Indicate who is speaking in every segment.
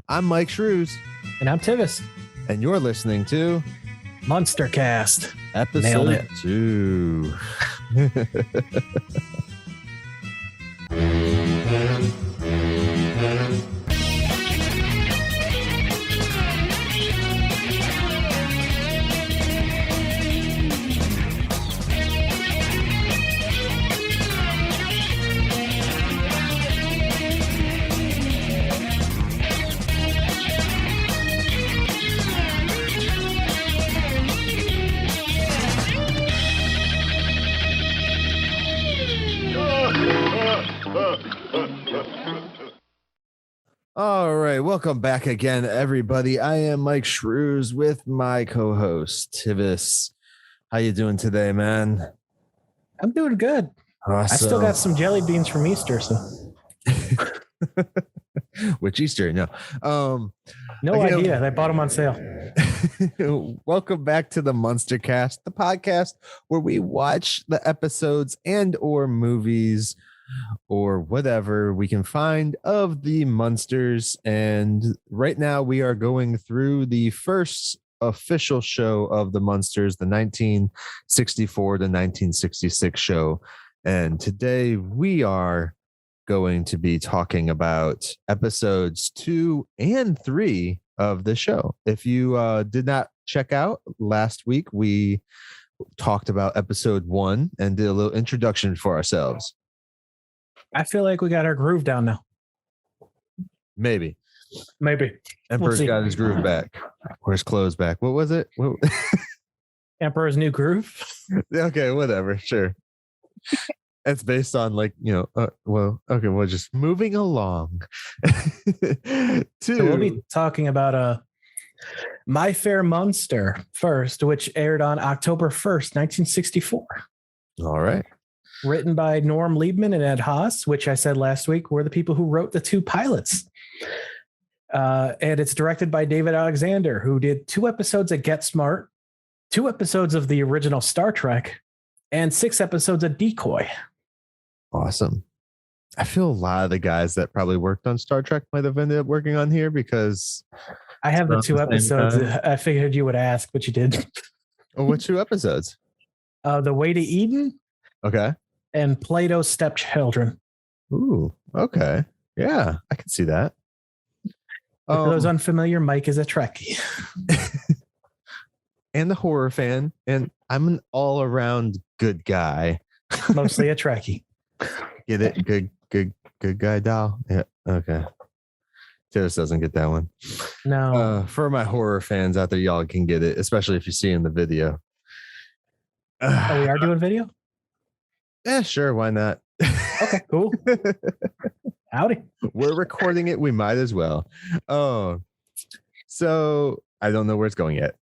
Speaker 1: I'm Myke Shrews.
Speaker 2: And I'm Tivis.
Speaker 1: And you're listening to
Speaker 2: Munster Cast.
Speaker 1: Episode 2. All right, welcome back again, everybody. I am Myke Shrews with my co-host Tivis. How you doing today, man?
Speaker 2: I'm doing good.
Speaker 1: Awesome.
Speaker 2: I still got some jelly beans from Easter, so
Speaker 1: which Easter? No,
Speaker 2: idea. I bought them on sale.
Speaker 1: Welcome back to the Munster Cast, the podcast where we watch the episodes and or movies or whatever we can find of the Munsters. And right now we are going through the first official show of the Munsters, the 1964 to 1966 show. And today we are going to be talking about episodes 2 and 3 of the show. If you did not check out last week, we talked about episode 1 and did a little introduction for ourselves.
Speaker 2: I feel like we got our groove down now.
Speaker 1: Maybe.
Speaker 2: Emperor's
Speaker 1: got his groove back. Or his clothes back. What was it?
Speaker 2: Emperor's New Groove?
Speaker 1: Okay, whatever. Sure. It's based on we're just moving along.
Speaker 2: So we'll be talking about My FAIR Munster first, which aired on October 1st, 1964.
Speaker 1: All right.
Speaker 2: Written by Norm Liebman and Ed Haas, which I said last week were the people who wrote the 2 pilots. And it's directed by David Alexander, who did 2 episodes of Get Smart, 2 episodes of the original Star Trek, and 6 episodes of Decoy.
Speaker 1: Awesome. I feel a lot of the guys that probably worked on Star Trek might have ended up working on here because
Speaker 2: I have the 2 episodes. I figured you would ask, but you did.
Speaker 1: Oh, what 2 episodes?
Speaker 2: The Way to Eden.
Speaker 1: Okay.
Speaker 2: And Plato's Stepchildren.
Speaker 1: Ooh, okay. Yeah, I can see that.
Speaker 2: For those unfamiliar, Myke is a Trekkie.
Speaker 1: And a horror fan, and I'm an all-around good guy.
Speaker 2: Mostly a Trekkie.
Speaker 1: Get it? Good guy doll. Yeah, okay. Tivis doesn't get that one.
Speaker 2: No.
Speaker 1: For my horror fans out there, y'all can get it, especially if you see in the video.
Speaker 2: We are doing video?
Speaker 1: Yeah, sure. Why not?
Speaker 2: Okay, cool. Howdy.
Speaker 1: We're recording it. We might as well. Oh, so I don't know where it's going yet.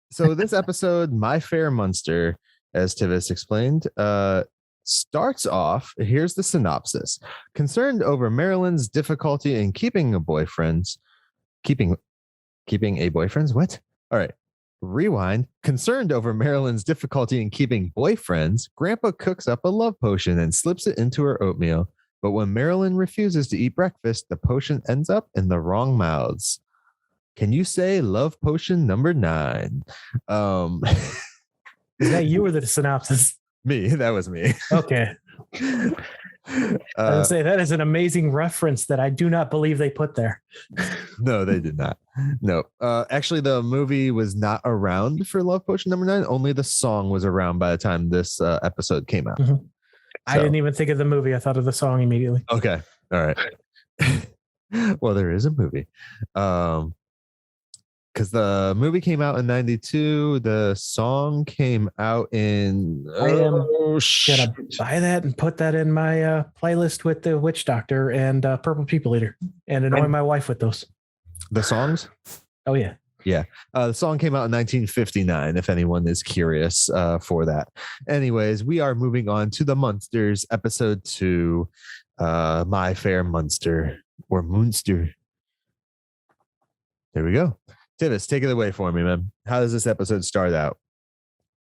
Speaker 1: So this episode, My FAIR Munster, as Tivis explained, starts off. Here's the synopsis. Concerned over Marilyn's difficulty in keeping a boyfriend's. What? All right. Rewind. Concerned over Marilyn's difficulty in keeping boyfriends, Grandpa cooks up a love potion and slips it into her oatmeal. But when Marilyn refuses to eat breakfast, the potion ends up in the wrong mouths. Can you say love potion number 9?
Speaker 2: Is that you or the synopsis?
Speaker 1: Me. That was me.
Speaker 2: Okay. I would say that is an amazing reference that I do not believe they put there.
Speaker 1: No, they did not. No. Actually, the movie was not around for Love Potion number 9. Only the song was around by the time this episode came out.
Speaker 2: Mm-hmm. I didn't even think of the movie. I thought of the song immediately.
Speaker 1: Okay. All right. Well, there is a movie. Because the movie came out in 92. The song came out in...
Speaker 2: I am gonna buy that and put that in my playlist with the Witch Doctor and Purple People Eater and annoy my wife with those.
Speaker 1: The songs?
Speaker 2: Oh, yeah.
Speaker 1: Yeah. The song came out in 1959, if anyone is curious for that. Anyways, we are moving on to the Munsters, episode 2, My FAIR Munster, or Munster. There we go. Tivis, take it away for me, man. How does this episode start out?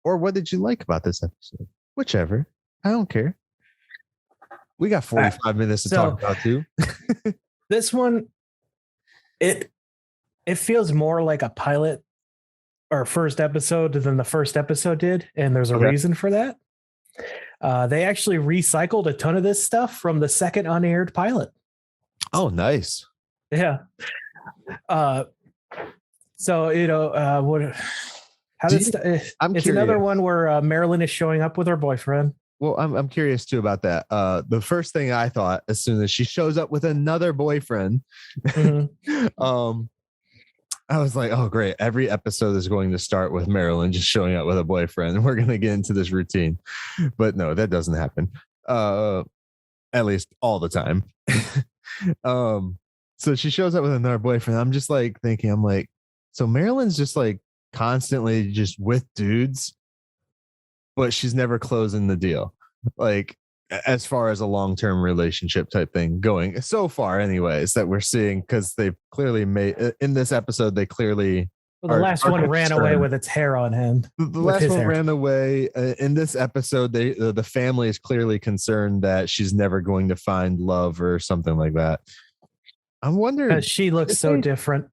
Speaker 1: Or what did you like about this episode? Whichever. I don't care. We got 45 minutes to talk about too.
Speaker 2: This one, It feels more like a pilot or first episode than the first episode did, and there's a reason for that. They actually recycled a ton of this stuff from the second unaired pilot.
Speaker 1: Oh, nice.
Speaker 2: Yeah. So it's another one where Marilyn is showing up with her boyfriend.
Speaker 1: Well, I'm curious too about that. The first thing I thought as soon as she shows up with another boyfriend, I was like, oh, great. Every episode is going to start with Marilyn just showing up with a boyfriend. And we're going to get into this routine. But no, that doesn't happen. At least all the time. So she shows up with another boyfriend. I'm just like thinking, so Marilyn's just like constantly just with dudes, but she's never closing the deal. Like, as far as a long-term relationship type thing going so far anyways that we're seeing, because they've clearly made in this episode, they clearly
Speaker 2: the last one ran away with its hair on hand.
Speaker 1: The last one ran away. In this episode, the family is clearly concerned that she's never going to find love or something like that. I'm wondering,
Speaker 2: she looks so different.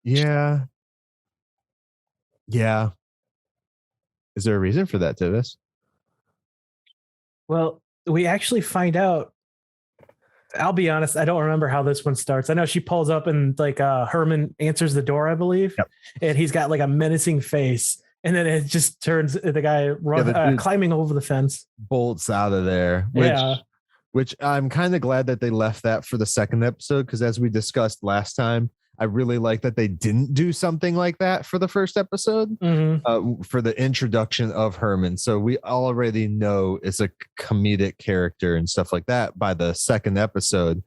Speaker 1: Yeah. Is there a reason for that, Tivis?
Speaker 2: Well, we actually find out. I'll be honest, I don't remember how this one starts. I know she pulls up and like Herman answers the door, I believe. Yep. And he's got like a menacing face. And then it just turns the guy climbing over the fence.
Speaker 1: Bolts out of there. Which I'm kind of glad that they left that for the second episode, because as we discussed last time, I really like that they didn't do something like that for the first episode, for the introduction of Herman. So we already know it's a comedic character and stuff like that by the second episode.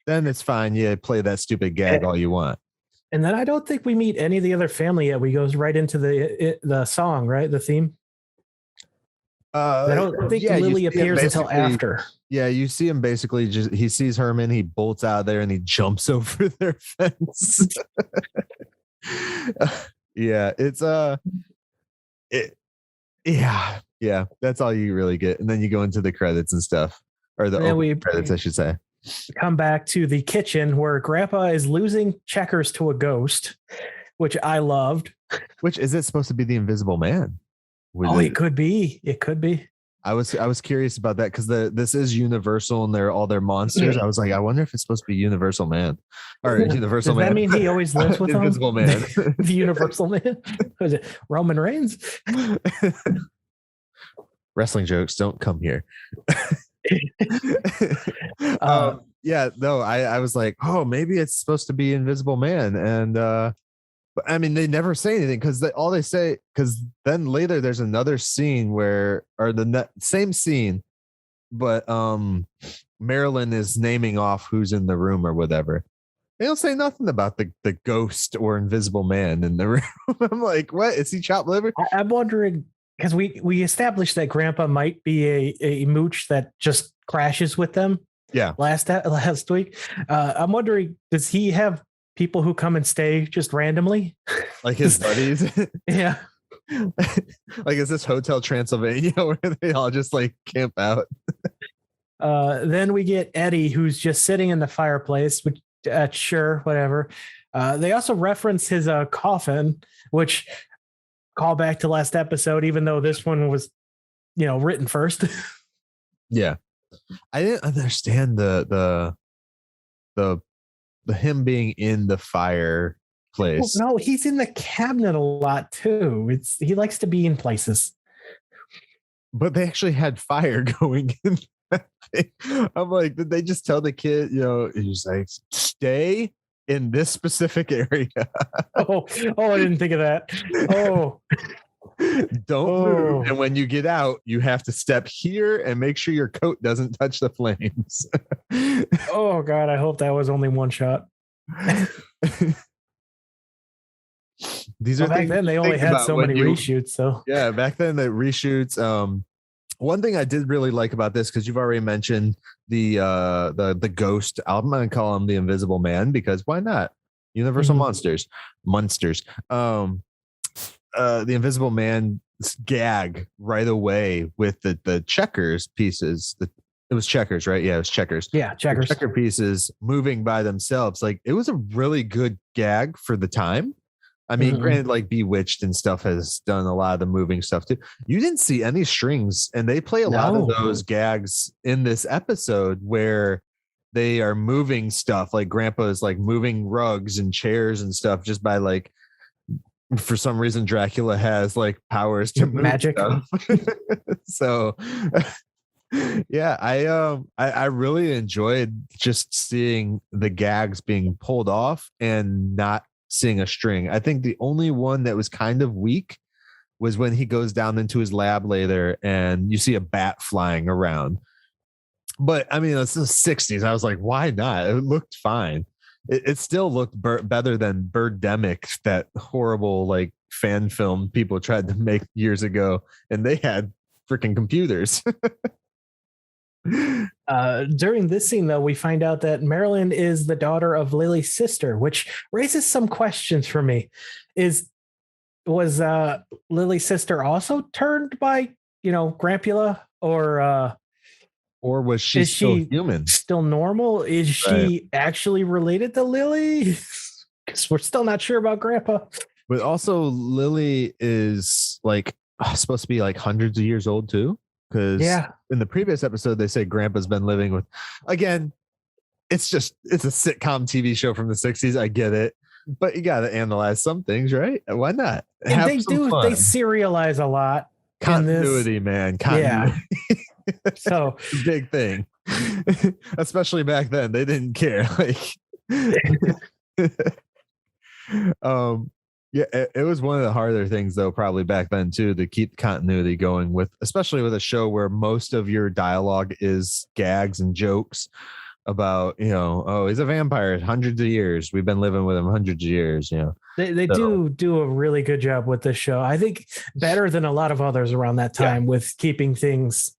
Speaker 1: Then it's fine. Yeah, play that stupid gag all you want.
Speaker 2: And then I don't think we meet any of the other family yet. We goes right into the song, right? The theme. I don't think Lily appears until after.
Speaker 1: Yeah, you see him basically he sees Herman, he bolts out of there and he jumps over their fence. It's that's all you really get. And then you go into the credits and stuff, or the credits, I should say.
Speaker 2: Come back to the kitchen where Grandpa is losing checkers to a ghost, which I loved.
Speaker 1: Which is it supposed to be the Invisible Man?
Speaker 2: It could be. It could be.
Speaker 1: I was curious about that because this is Universal and they're all their monsters. I was like, I wonder if it's supposed to be Universal Man or Universal Man.
Speaker 2: Does that mean he always lives with them?
Speaker 1: Invisible Man,
Speaker 2: the Universal Man. Was it Roman Reigns?
Speaker 1: Wrestling jokes don't come here. I was like, oh, maybe it's supposed to be Invisible Man, and but I mean, they never say anything because all they say, because then later there's another scene same scene, but Marilyn is naming off who's in the room or whatever. They don't say nothing about the ghost or Invisible Man in the room. I'm like, what? Is he chopped liver?
Speaker 2: I'm wondering, because we established that Grandpa might be a mooch that just crashes with them.
Speaker 1: Yeah.
Speaker 2: Last week. I'm wondering, does he have people who come and stay just randomly?
Speaker 1: Like his buddies?
Speaker 2: Yeah.
Speaker 1: Like, is this Hotel Transylvania where they all just like camp out?
Speaker 2: Then we get Eddie, who's just sitting in the fireplace, which sure, whatever. They also reference his coffin, which call back to last episode, even though this one was, written first.
Speaker 1: Yeah. I didn't understand the him being in the fireplace.
Speaker 2: No, he's in the cabinet a lot too. He likes to be in places.
Speaker 1: But they actually had fire going in that thing. I'm like, did they just tell the kid, he's like, stay in this specific area?
Speaker 2: Oh, I didn't think of that. Oh.
Speaker 1: Don't move. And when you get out, you have to step here and make sure your coat doesn't touch the flames.
Speaker 2: Oh God, I hope that was only one shot.
Speaker 1: These are
Speaker 2: back then they only had so many reshoots. So
Speaker 1: yeah, back then the reshoots. One thing I did really like about this, because you've already mentioned the ghost. I'm gonna call him the Invisible Man because why not? Universal Munsters. The Invisible Man gag right away with the checkers pieces, It was checkers, right? Yeah, it was checkers.
Speaker 2: Yeah, checkers.
Speaker 1: The checker pieces moving by themselves. Like, it was a really good gag for the time. I mean, granted, like Bewitched and stuff has done a lot of the moving stuff too. You didn't see any strings, and they play a lot of those gags in this episode where they are moving stuff. Like Grandpa is like moving rugs and chairs and stuff just by like, for some reason, Dracula has like powers to move
Speaker 2: magic
Speaker 1: stuff. So yeah, I really enjoyed just seeing the gags being pulled off and not seeing a string. I think the only one that was kind of weak was when he goes down into his lab later and you see a bat flying around. But I mean, it's the 60s. I was like, why not? It looked fine. It still looked better than Birdemic, that horrible like fan film people tried to make years ago, and they had freaking computers.
Speaker 2: During this scene, though, we find out that Marilyn is the daughter of Lily's sister, which raises some questions for me. Was Lily's sister also turned by, Grampula, or
Speaker 1: was she still human?
Speaker 2: Still normal? Is she actually related to Lily? Because we're still not sure about Grandpa.
Speaker 1: But also, Lily is like supposed to be like hundreds of years old too. Because in the previous episode, they say Grandpa's been living with, again, it's a sitcom TV show from the 60s. I get it. But you got to analyze some things, right? Why not?
Speaker 2: And they serialize a lot.
Speaker 1: Continuity, man. Continuity.
Speaker 2: Yeah. So
Speaker 1: big thing. Especially back then. They didn't care. Like yeah, it was one of the harder things though, probably back then too, to keep continuity going with, especially with a show where most of your dialogue is gags and jokes about, oh, he's a vampire, hundreds of years. We've been living with him hundreds of years.
Speaker 2: They do a really good job with this show. I think better than a lot of others around that time with keeping things,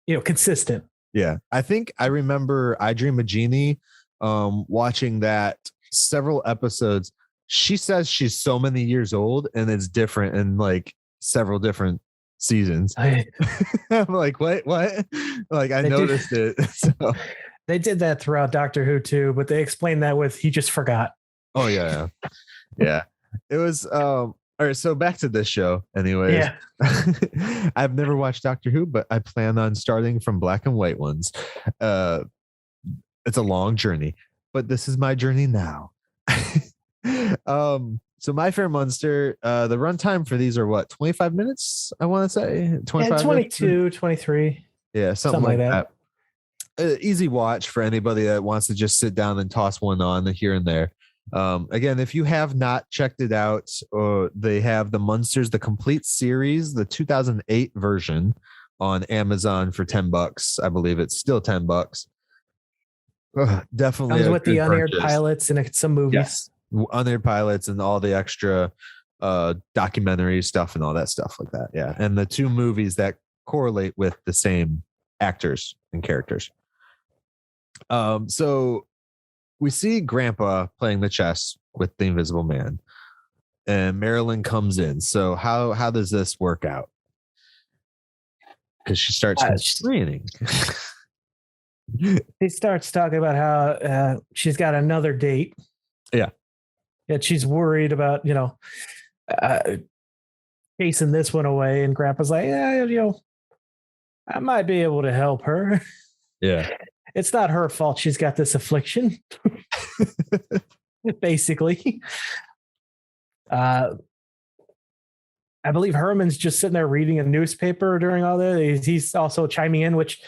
Speaker 2: consistent.
Speaker 1: Yeah, I think I remember I Dream of Jeannie, watching that several episodes. She says she's so many years old, and it's different in like several different seasons. I'm like, what? Like, I noticed it. So.
Speaker 2: They did that throughout Doctor Who too, but they explained that with he just forgot.
Speaker 1: Oh yeah. It was all right. So back to this show, anyways. Yeah. I've never watched Doctor Who, but I plan on starting from black and white ones. It's a long journey, but this is my journey now. So My Fair Munster, the runtime for these are what, 25 minutes? I want to say 25
Speaker 2: 22 minutes? 23.
Speaker 1: Yeah, something like that. Easy watch for anybody that wants to just sit down and toss one on here and there. Again, if you have not checked it out, they have the Munsters, the complete series, the 2008 version on Amazon for $10. I believe it's still $10. Definitely
Speaker 2: comes with the unaired pilots and some movies.
Speaker 1: Yes. Unaired pilots and all the extra documentary stuff and all that stuff like that. Yeah. And the two movies that correlate with the same actors and characters. So we see Grandpa playing the chess with the Invisible Man, and Marilyn comes in. So how does this work out? Because she starts complaining.
Speaker 2: He starts talking about how she's got another date.
Speaker 1: Yeah.
Speaker 2: And she's worried about, chasing this one away. And Grandpa's like, I might be able to help her.
Speaker 1: Yeah.
Speaker 2: It's not her fault. She's got this affliction. Basically. I believe Herman's just sitting there reading a newspaper during all that. He's also chiming in, which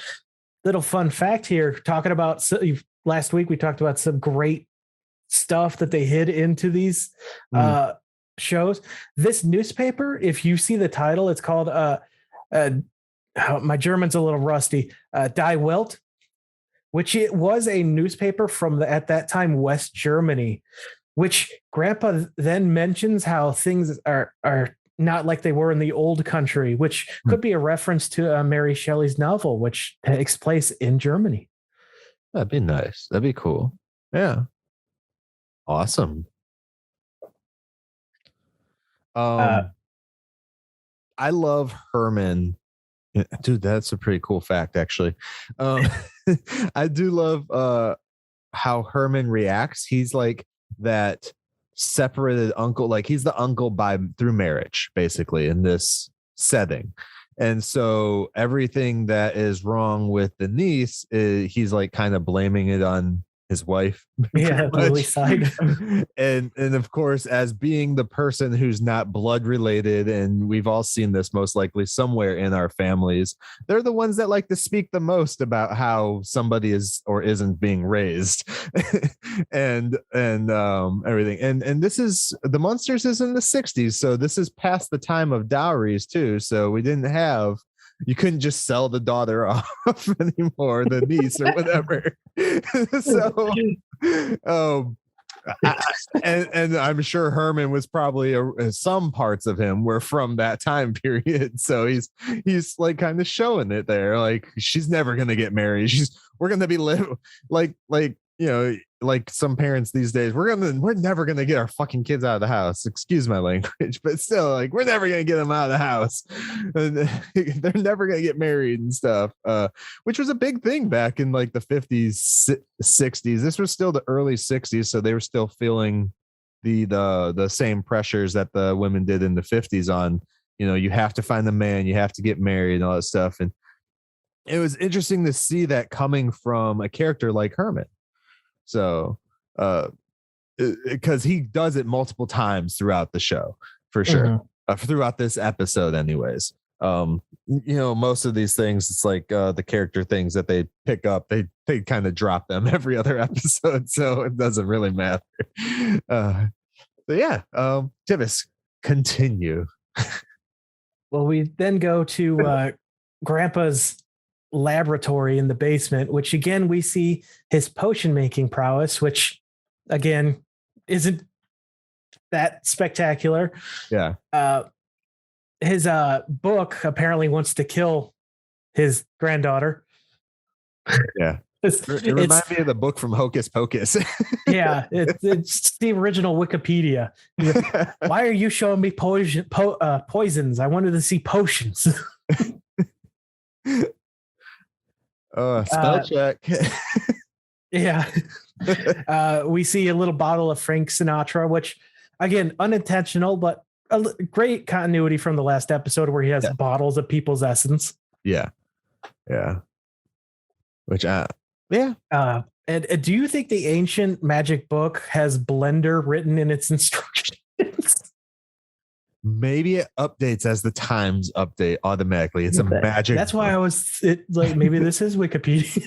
Speaker 2: little fun fact here, talking about last week, we talked about some great stuff that they hid into these shows. This newspaper, if you see the title, it's called my German's a little rusty, Die Welt, which it was a newspaper from at that time West Germany, which Grandpa then mentions how things are not like they were in the old country, which could be a reference to Mary Shelley's novel, which takes place in Germany.
Speaker 1: That'd be nice. That'd be cool. Yeah. Awesome. I love Herman Yeah, dude, that's a pretty cool fact, actually. Um, I do love how Herman reacts. He's like that separated uncle, like he's the uncle by through marriage, basically, in this setting. And so everything that is wrong with the niece, he's like kind of blaming it on his wife.
Speaker 2: Yeah, Lily's side.
Speaker 1: and of course, as being the person who's not blood related, and we've all seen this most likely somewhere in our families, they're the ones that like to speak the most about how somebody is or isn't being raised. and everything. And this is the Munsters is in the 60s, so this is past the time of dowries too. So we didn't have, you couldn't just sell the daughter off anymore, the niece or whatever. So and I'm sure Herman was probably some parts of him were from that time period. So he's like kind of showing it there. Like, she's never going to get married. We're going to be like, you know, like some parents these days, we're never going to get our fucking kids out of the house. Excuse my language, but still, like, we're never going to get them out of the house. And they're never going to get married and stuff, which was a big thing back in like the 50s, 60s. This was still the early 60s. So they were still feeling the same pressures that the women did in the 50s on, you know, you have to find a man, you have to get married and all that stuff. And it was interesting to see that coming from a character like Herman. So, because he does it multiple times throughout the show, for sure, throughout this episode, anyways. You know, most of these things, it's like the character things that they pick up, they kind of drop them every other episode, so it doesn't really matter. So yeah, Tivis, continue.
Speaker 2: Well, we then go to Grandpa's laboratory in the basement, which again we see his potion making prowess, which again isn't that spectacular.
Speaker 1: Yeah.
Speaker 2: His book apparently wants to kill his granddaughter.
Speaker 1: Yeah. It reminds me of the book from Hocus Pocus.
Speaker 2: Yeah, it's the original Wikipedia. Why are you showing me poisons? I wanted to see potions.
Speaker 1: Spell check.
Speaker 2: Yeah. We see a little bottle of Frank Sinatra, which again, unintentional, but a great continuity from the last episode where he has bottles of people's essence.
Speaker 1: Yeah. Which and
Speaker 2: do you think the ancient magic book has Blender written in its instructions?
Speaker 1: Maybe it updates as the times update automatically. It's a magic.
Speaker 2: That's why I was like, maybe this is Wikipedia.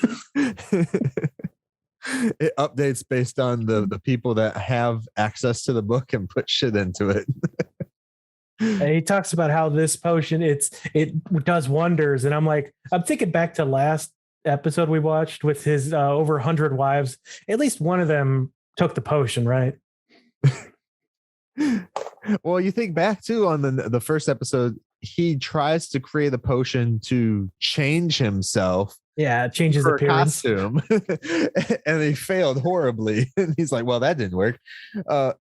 Speaker 1: It updates based on the people that have access to the book and put shit into it.
Speaker 2: And he talks about how this potion it does wonders, and I'm thinking back to last episode we watched with his over 100 wives. At least one of them took the potion, right?
Speaker 1: Well, you think back to on the first episode, he tries to create a potion to change himself.
Speaker 2: Yeah, change his appearance.
Speaker 1: Costume. And he failed horribly. And he's like, well, that didn't work.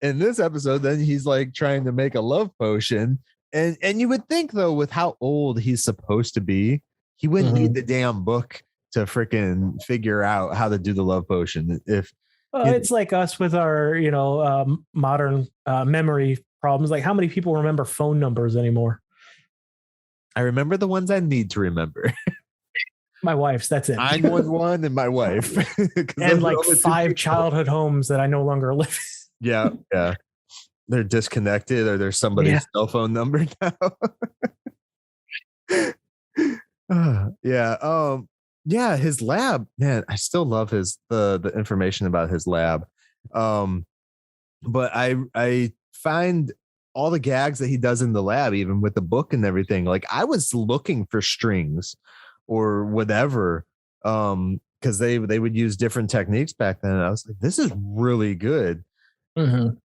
Speaker 1: In this episode, then he's like trying to make a love potion. And you would think, though, with how old he's supposed to be, he wouldn't need the damn book to freaking figure out how to do the love potion.
Speaker 2: It's like us with our, modern memory problems. Like, how many people remember phone numbers anymore?
Speaker 1: I remember the ones I need to remember.
Speaker 2: My wife's, that's it.
Speaker 1: 911 and my wife.
Speaker 2: And like 5 childhood homes that I no longer live in.
Speaker 1: Yeah. They're disconnected, or there's somebody's cell phone number now. Yeah, his lab, man, I still love the information about his lab. But I find all the gags that he does in the lab, even with the book and everything, like I was looking for strings or whatever, because they would use different techniques back then. And I was like, this is really good.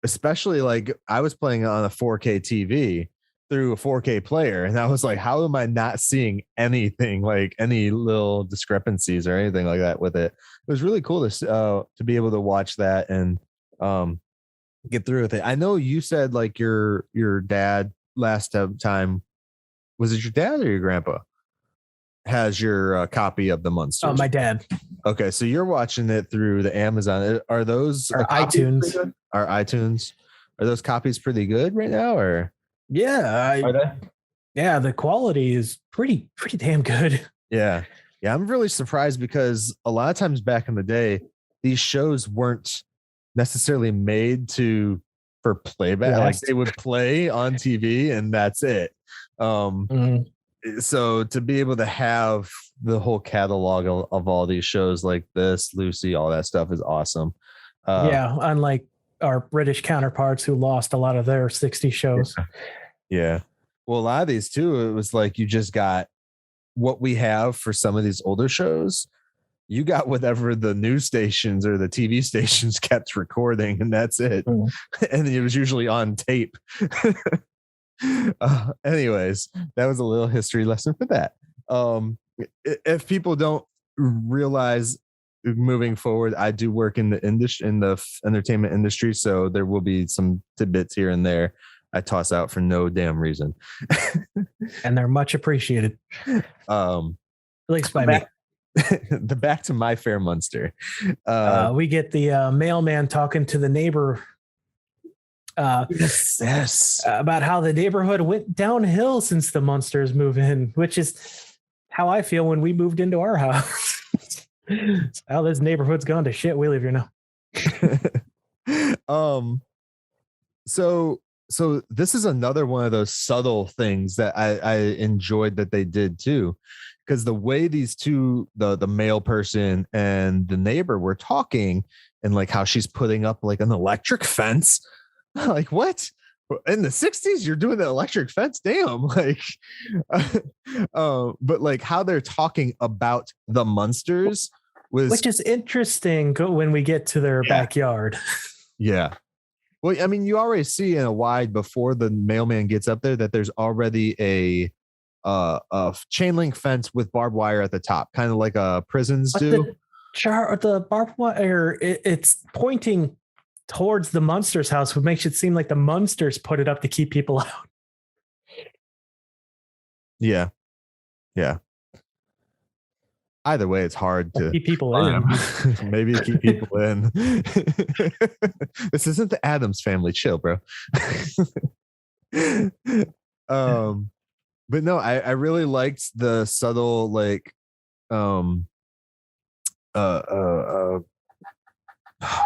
Speaker 1: Especially like I was playing on a 4K TV through a 4K player, and I was like, how am I not seeing anything, like any little discrepancies or anything like that with it? It was really cool to be able to watch that and get through with it. I know you said like your dad last time, was it your dad or your grandpa? has your copy of the Munsters?
Speaker 2: Oh, my dad.
Speaker 1: Okay, so you're watching it through the Amazon. Are those
Speaker 2: Or iTunes?
Speaker 1: Are iTunes? Are those copies pretty good right now? Or
Speaker 2: yeah,
Speaker 1: are they?
Speaker 2: Yeah, the quality is pretty damn good.
Speaker 1: Yeah, I'm really surprised because a lot of times back in the day, these shows weren't necessarily made for playback. Like they would play on TV and that's it. So to be able to have the whole catalog of all these shows like this, Lucy, all that stuff is awesome.
Speaker 2: Unlike our British counterparts who lost a lot of their 60 shows.
Speaker 1: Yeah. Well, a lot of these too, it was like you just got what we have for some of these older shows. You got whatever the news stations or the TV stations kept recording, and that's it. And it was usually on tape. Anyways, that was a little history lesson for that. If people don't realize, moving forward, I do work in the entertainment industry, so there will be some tidbits here and there I toss out for no damn reason.
Speaker 2: And they're much appreciated. At least by me.
Speaker 1: Back to my FAIR Munster.
Speaker 2: We get the mailman talking to the neighbor about how the neighborhood went downhill since the Munsters moved in, which is how I feel when we moved into our house. How this neighborhood's gone to shit. We live here
Speaker 1: now. So this is another one of those subtle things that I enjoyed that they did too, because the way these two, the male person and the neighbor, were talking, and like how she's putting up like an electric fence. Like, what? In the 60s you're doing the electric fence? Damn. Like but like how they're talking about the Munsters
Speaker 2: which is interesting when we get to their backyard.
Speaker 1: Yeah. Well, I mean, you already see in a wide before the mailman gets up there that there's already a chain link fence with barbed wire at the top, kind of like prisons do.
Speaker 2: The barbed wire, it's pointing towards the Munsters' house, which makes it seem like the Munsters put it up to keep people out.
Speaker 1: Yeah. Either way, it's hard to
Speaker 2: keep people in.
Speaker 1: Maybe keep people in. This isn't the Addams Family. Chill, bro. But no, I really liked the subtle, like,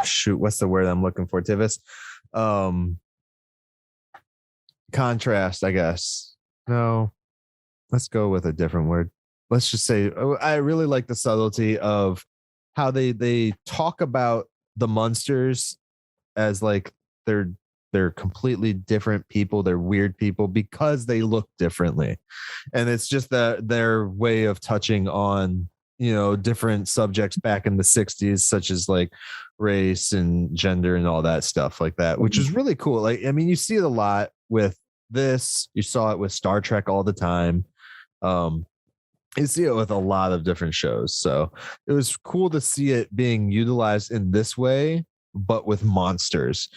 Speaker 1: shoot, what's the word I'm looking for, Tivis? Contrast, I guess. No, let's go with a different word. Let's just say I really like the subtlety of how they talk about the Munsters as like they're completely different people. They're weird people because they look differently. And it's just their way of touching on, different subjects back in the 60s, such as like race and gender and all that stuff like that, which is really cool. Like, I mean, you see it a lot with this. You saw it with Star Trek all the time. You see it with a lot of different shows. So it was cool to see it being utilized in this way, but with monsters.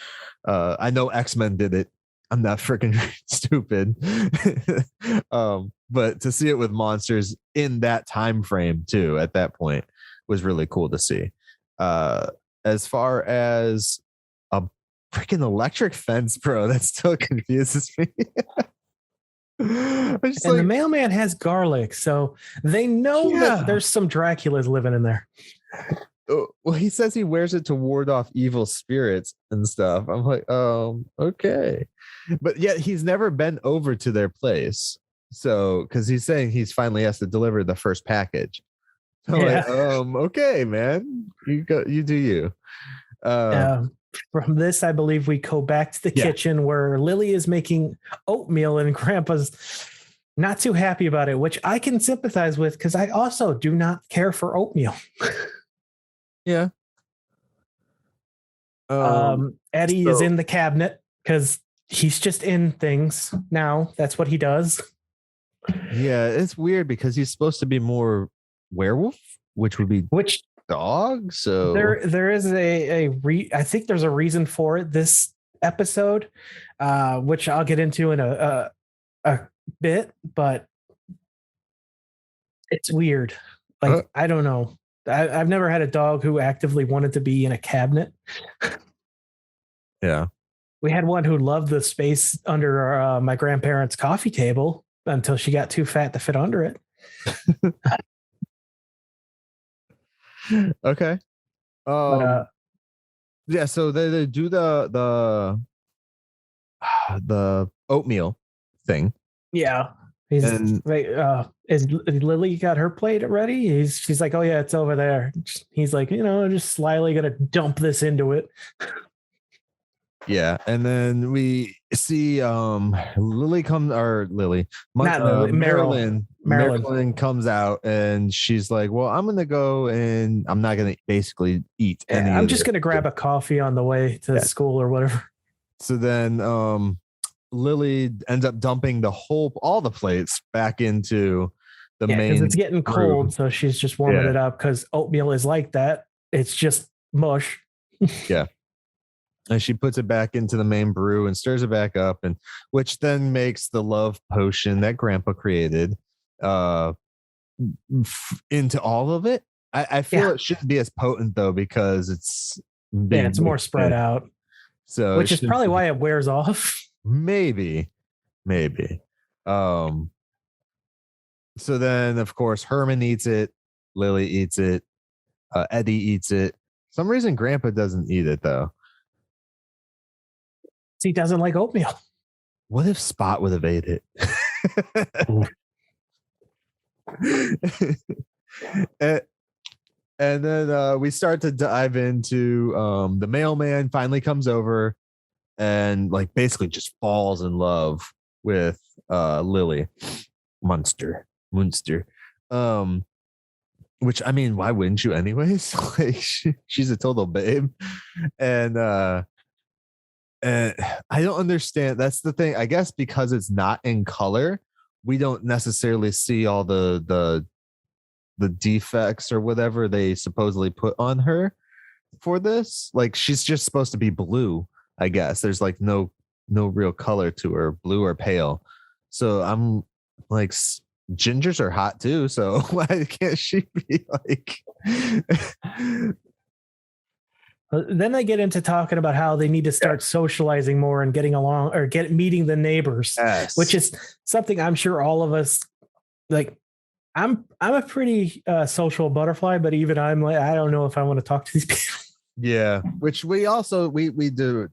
Speaker 1: I know X-Men did it. I'm not freaking stupid. But to see it with monsters in that time frame too, at that point, was really cool to see. As far as a freaking electric fence, bro, that still confuses me.
Speaker 2: The mailman has garlic, so they know that there's some Draculas living in there.
Speaker 1: Well, he says he wears it to ward off evil spirits and stuff. I'm like, okay. But yet he's never been over to their place. So, because he's saying he's finally has to deliver the first package. So like, okay, man, you do you.
Speaker 2: From this, I believe we go back to the kitchen where Lily is making oatmeal and Grandpa's not too happy about it, which I can sympathize with because I also do not care for oatmeal.
Speaker 1: Yeah.
Speaker 2: Eddie is in the cabinet because he's just in things now. That's what he does.
Speaker 1: Yeah, it's weird because he's supposed to be more werewolf, which would be dog. So there is I think there's a reason for it this episode, which I'll get into in a bit, but
Speaker 2: It's weird. Like, I don't know. I've never had a dog who actively wanted to be in a cabinet.
Speaker 1: Yeah.
Speaker 2: We had one who loved the space under my grandparents' coffee table until she got too fat to fit under it.
Speaker 1: Okay. Yeah, so they do the oatmeal thing.
Speaker 2: Yeah. He's like, is Lily got her plate ready? She's like, oh yeah, it's over there. He's like, just slyly gonna dump this into it.
Speaker 1: Yeah, and then we see Lily comes, or Lily,
Speaker 2: Not Lily,
Speaker 1: Marilyn comes out, and she's like, well, I'm gonna go and I'm not gonna basically eat any.
Speaker 2: I'm just gonna grab a coffee on the way to school or whatever.
Speaker 1: So then Lily ends up dumping all the plates back into the main, because
Speaker 2: it's getting cold, so she's just warming it up, because oatmeal is like that. It's just mush.
Speaker 1: Yeah. And she puts it back into the main brew and stirs it back up, and which then makes the love potion that Grandpa created into all of it. I feel it shouldn't be as potent though, because it's
Speaker 2: more spread out.
Speaker 1: So
Speaker 2: which is probably why it wears off.
Speaker 1: Maybe. So then, of course, Herman eats it. Lily eats it. Eddie eats it. For some reason, Grandpa doesn't eat it though.
Speaker 2: He doesn't like oatmeal.
Speaker 1: What if Spot would have ate it? and then we start to dive into the mailman finally comes over and like basically just falls in love with Lily Munster. Which, I mean, why wouldn't you anyways? Like she's a total babe. And I don't understand. That's the thing. I guess because it's not in color, we don't necessarily see all the defects or whatever they supposedly put on her for this. Like she's just supposed to be blue, I guess. There's like no real color to her, blue or pale. So I'm like, gingers are hot too. So why can't she be like?
Speaker 2: Then they get into talking about how they need to start socializing more and getting along, or meeting the neighbors, which is something I'm sure all of us like. I'm a pretty social butterfly, but even I'm like, I don't know if I want to talk to these people.
Speaker 1: Yeah, which we also we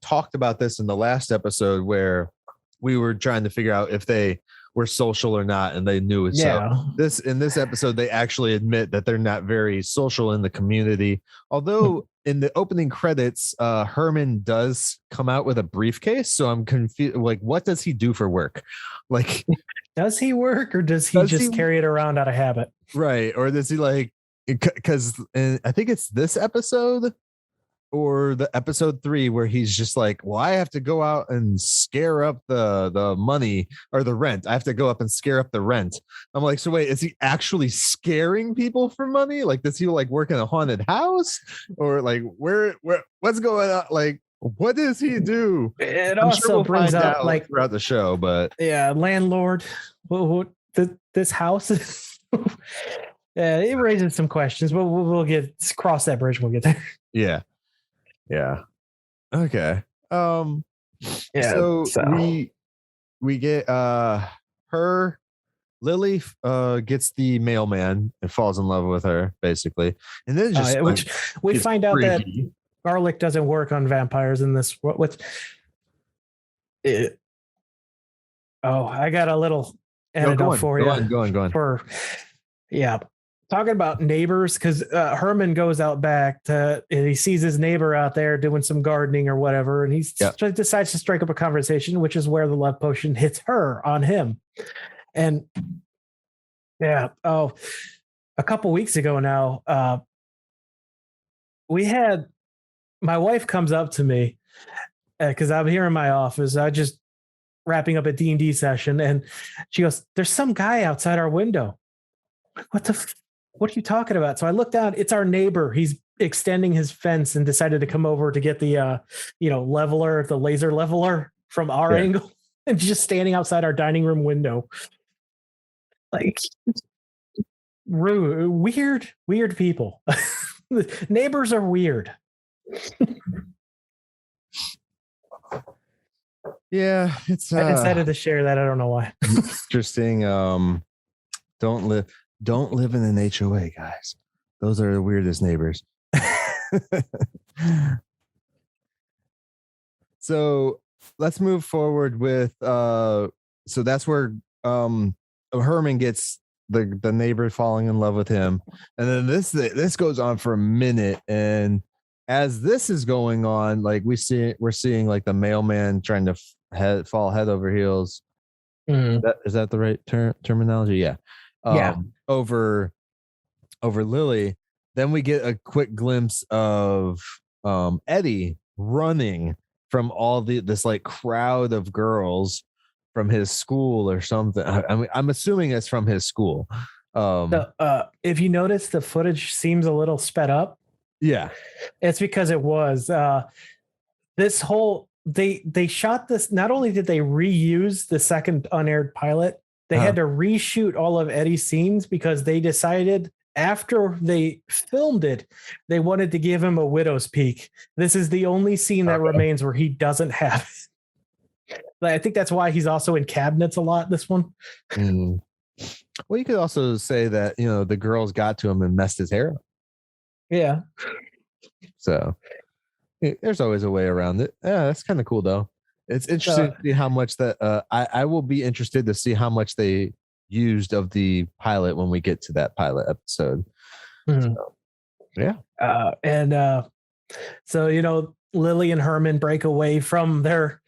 Speaker 1: talked about this in the last episode where we were trying to figure out if they were social or not, and they knew it.
Speaker 2: Yeah.
Speaker 1: So in this episode, they actually admit that they're not very social in the community. Although in the opening credits, Herman does come out with a briefcase. So I'm confused. Like, what does he do for work? Like,
Speaker 2: does he work, or does he just carry it around out of habit?
Speaker 1: Right. Or does he like, because I think it's this episode or the episode 3 where he's just like, well, I have to go out and scare up the money or the rent. I have to go up and scare up the rent. I'm like, so wait, is he actually scaring people for money? Like, does he like work in a haunted house, or like where what's going on? Like, what does he do?
Speaker 2: It also brings up like
Speaker 1: throughout the show, but
Speaker 2: landlord, what this house. Yeah, it raises some questions, but we'll cross that bridge when we get there.
Speaker 1: Yeah. Okay. So we get her. Lily gets the mailman and falls in love with her, basically, and then just
Speaker 2: which we find out that garlic doesn't work on vampires in this. I got a little anecdote for you.
Speaker 1: Go on.
Speaker 2: Talking about neighbors, because Herman goes out back and he sees his neighbor out there doing some gardening or whatever, and he decides to strike up a conversation, which is where the love potion hits her on him. And a couple weeks ago now, we had my wife comes up to me because I'm here in my office. I just wrapping up a D&D session, and she goes, "There's some guy outside our window." What are you talking about? So I looked down. It's our neighbor. He's extending his fence and decided to come over to get the, leveler, the laser leveler from our angle, and just standing outside our dining room window. Like, weird people. Neighbors are weird.
Speaker 1: Yeah, it's
Speaker 2: I decided to share that. I don't know why.
Speaker 1: interesting. Don't live in an HOA, guys. Those are the weirdest neighbors. So let's move forward with so that's where Herman gets the neighbor falling in love with him, and then this goes on for a minute, and as this is going on, like we're seeing like the mailman trying to fall head over heels. Is that the right terminology? Yeah. Over Lily. Then we get a quick glimpse of Eddie running from all this like crowd of girls from his school or something. I'm assuming it's from his school.
Speaker 2: If you notice, the footage seems a little sped up.
Speaker 1: Yeah,
Speaker 2: it's because it was this whole they shot this. Not only did they reuse the second unaired pilot, they had to reshoot all of Eddie's scenes because they decided after they filmed it, they wanted to give him a widow's peak. This is the only scene that remains where he doesn't have it. I think that's why he's also in cabinets a lot, this one.
Speaker 1: Well, you could also say that, the girls got to him and messed his hair up.
Speaker 2: Yeah.
Speaker 1: So there's always a way around it. Yeah, that's kind of cool, though. It's interesting to see how much that I will be interested to see how much they used of the pilot when we get to that pilot episode. So, yeah.
Speaker 2: So Lily and Herman break away from their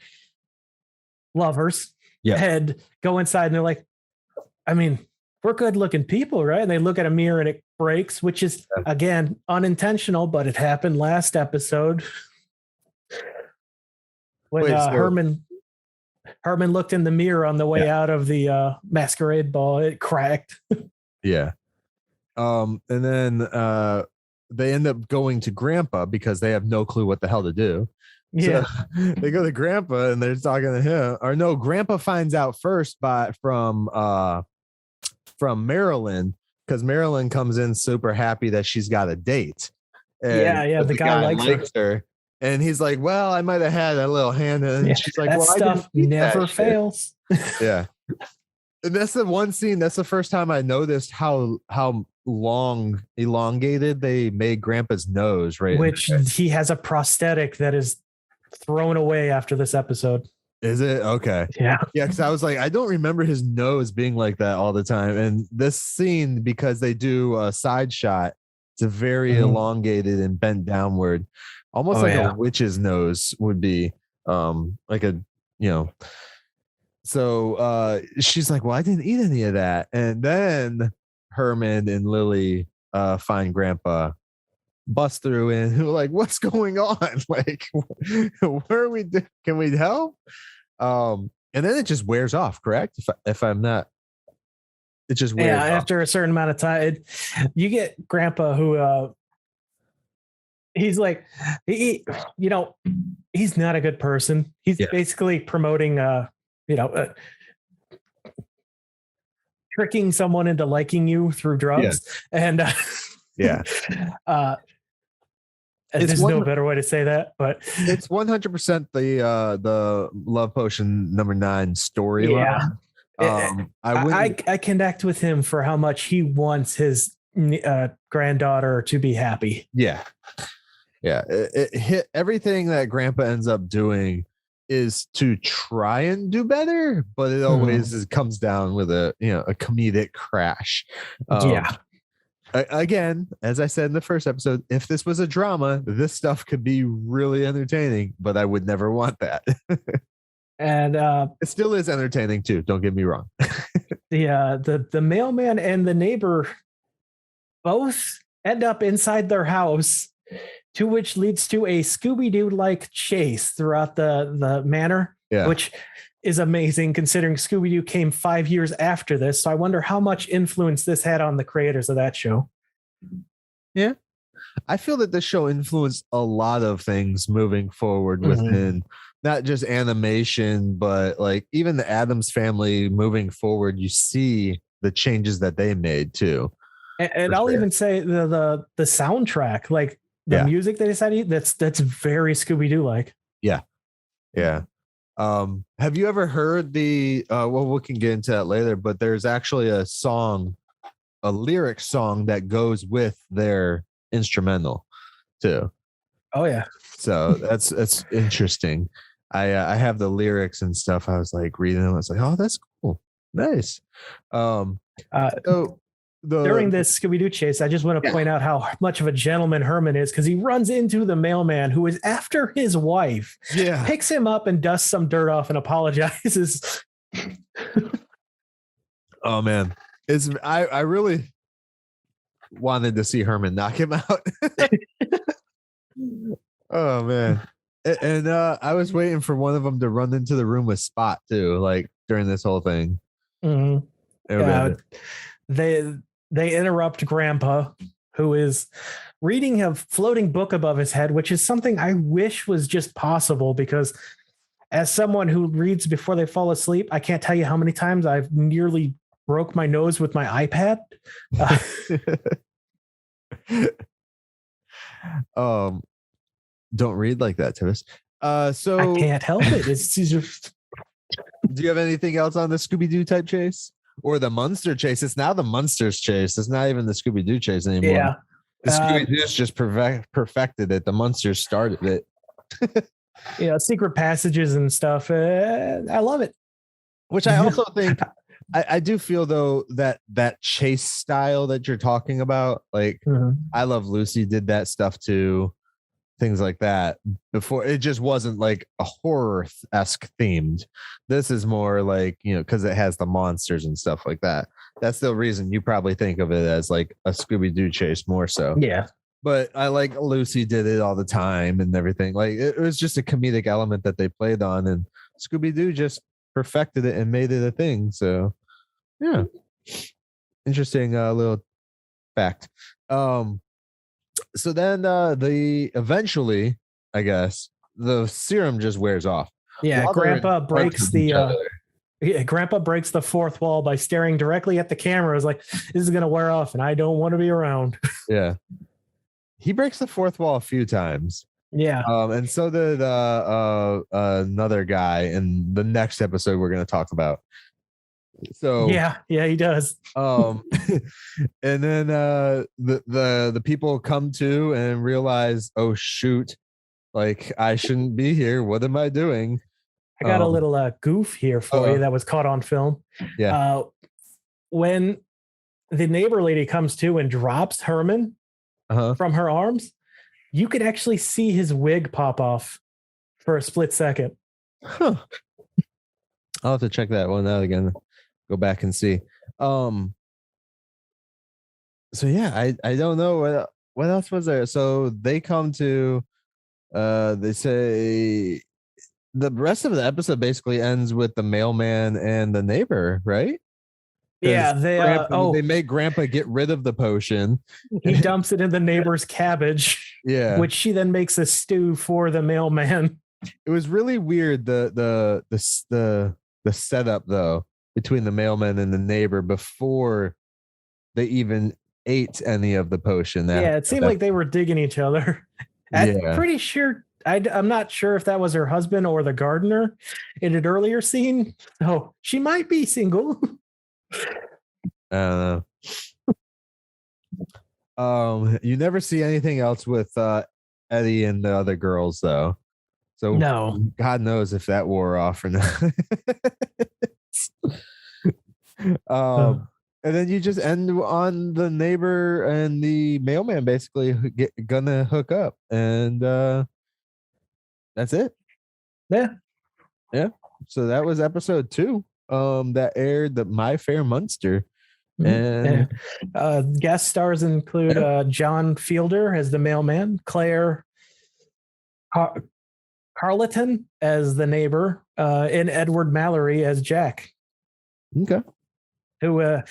Speaker 2: lovers and go inside, and they're like, I mean, we're good looking people, right? And they look at a mirror and it breaks, which is again unintentional, but it happened last episode when Herman looked in the mirror on the way out of the masquerade ball. It cracked.
Speaker 1: Yeah. And then they end up going to Grandpa because they have no clue what the hell to do. Yeah. So they go to Grandpa and they're talking to him. Or no, Grandpa finds out first from Marilyn, because Marilyn comes in super happy that she's got a date. And
Speaker 2: the guy likes her.
Speaker 1: And he's like, well, I might have had a little hand. And she's like,
Speaker 2: that
Speaker 1: well,
Speaker 2: stuff never fails.
Speaker 1: Yeah. And that's the one scene. That's the first time I noticed how long elongated they made Grandpa's nose, right?
Speaker 2: Which he has a prosthetic that is thrown away after this episode.
Speaker 1: Is it? Okay.
Speaker 2: Yeah.
Speaker 1: Yeah, because I was like, I don't remember his nose being like that all the time. And this scene, because they do a side shot, it's a very elongated and bent downward, almost a witch's nose would be, like a, So she's like, well, I didn't eat any of that. And then Herman and Lily find Grandpa, bust through in, who like, what's going on? Like, where are we? Can we help? And then it just wears off, correct? If I'm not, it just wears off.
Speaker 2: After a certain amount of time, you get Grandpa who he's like, he's not a good person. He's basically promoting, tricking someone into liking you through drugs. And there's no better way to say that, but
Speaker 1: it's 100% the Love Potion number 9 storyline.
Speaker 2: I connect with him for how much he wants his granddaughter to be happy.
Speaker 1: Yeah. It hit everything that Grandpa ends up doing is to try and do better, but it always comes down with a comedic crash. Again, as I said in the first episode, if this was a drama, this stuff could be really entertaining, but I would never want that.
Speaker 2: And
Speaker 1: it still is entertaining too. Don't get me wrong.
Speaker 2: The mailman and the neighbor both end up inside their house, to which leads to a Scooby-Doo like chase throughout the manor, which is amazing considering Scooby-Doo came 5 years after this. So I wonder how much influence this had on the creators of that show.
Speaker 1: Yeah. I feel that this show influenced a lot of things moving forward within not just animation, but like even the Addams Family moving forward. You see the changes that they made too.
Speaker 2: And I'll even say the soundtrack, like the music they decided that's very Scooby-Doo like.
Speaker 1: Yeah. Have you ever heard the well, we can get into that later, but there's actually a lyric song that goes with their instrumental too.
Speaker 2: Oh yeah.
Speaker 1: So that's interesting. I have the lyrics and stuff. I was like reading them. I was like, oh, that's cool. Nice.
Speaker 2: During this Scooby-Doo chase, I just want to point out how much of a gentleman Herman is, because he runs into the mailman who is after his wife, picks him up and dusts some dirt off and apologizes.
Speaker 1: Oh man, I really wanted to see Herman knock him out. Oh man. And I was waiting for one of them to run into the room with Spot too, like during this whole thing.
Speaker 2: Mm-hmm. They interrupt Grandpa, who is reading a floating book above his head, which is something I wish was just possible, because as someone who reads before they fall asleep, I can't tell you how many times I've nearly broke my nose with my iPad.
Speaker 1: Don't read like that, Tivis. So
Speaker 2: I can't help it.
Speaker 1: Do you have anything else on the Scooby-Doo type chase? Or the Munster chase? It's now the Munsters chase. It's not even the Scooby-Doo chase anymore.
Speaker 2: Yeah.
Speaker 1: The Scooby-Doo's just perfected it. The Munsters started it.
Speaker 2: Secret passages and stuff. I love it.
Speaker 1: Which I also think, I do feel though that chase style that you're talking about, like I Love Lucy did that stuff too. Things like that before. It just wasn't like a horror-esque themed. This is more like, because it has the monsters and stuff like that. That's the reason you probably think of it as like a Scooby-Doo chase more so.
Speaker 2: Yeah.
Speaker 1: But I like Lucy did it all the time and everything. Like it was just a comedic element that they played on, and Scooby-Doo just perfected it and made it a thing. So yeah. Interesting little fact. So then eventually, I guess, the serum just wears off.
Speaker 2: Yeah, Grandpa breaks the fourth wall by staring directly at the camera. It's like, this is going to wear off and I don't want to be around.
Speaker 1: Yeah. He breaks the fourth wall a few times.
Speaker 2: Yeah.
Speaker 1: And so did another guy in the next episode we're going to talk about. So
Speaker 2: yeah, he does.
Speaker 1: And then the people come to and realize, oh shoot, like I shouldn't be here. What am I doing?
Speaker 2: I got a little goof here for you that was caught on film.
Speaker 1: Yeah.
Speaker 2: When the neighbor lady comes to and drops Herman from her arms, you could actually see his wig pop off for a split second.
Speaker 1: Huh. I'll have to check that one out again. Go back and see. So yeah, I don't know what else was there. So they come to they say the rest of the episode basically ends with the mailman and the neighbor, right?
Speaker 2: Yeah,
Speaker 1: they make Grandpa get rid of the potion.
Speaker 2: He dumps it in the neighbor's cabbage.
Speaker 1: Yeah,
Speaker 2: which she then makes a stew for the mailman.
Speaker 1: It was really weird the setup though between the mailman and the neighbor before they even ate any of the potion.
Speaker 2: Yeah, it seemed like they were digging each other. I'm pretty sure. I'm not sure if that was her husband or the gardener in an earlier scene. So she might be single.
Speaker 1: I don't know. You never see anything else with Eddie and the other girls though. So
Speaker 2: no,
Speaker 1: God knows if that wore off or not. And then you just end on the neighbor and the mailman basically gonna hook up, and that's it. Yeah. So that was episode 2. That aired the My Fair Munster, and
Speaker 2: guest stars include John Fielder as the mailman, Claire Carleton as the neighbor, and Edward Mallory as Jack.
Speaker 1: Okay.
Speaker 2: Who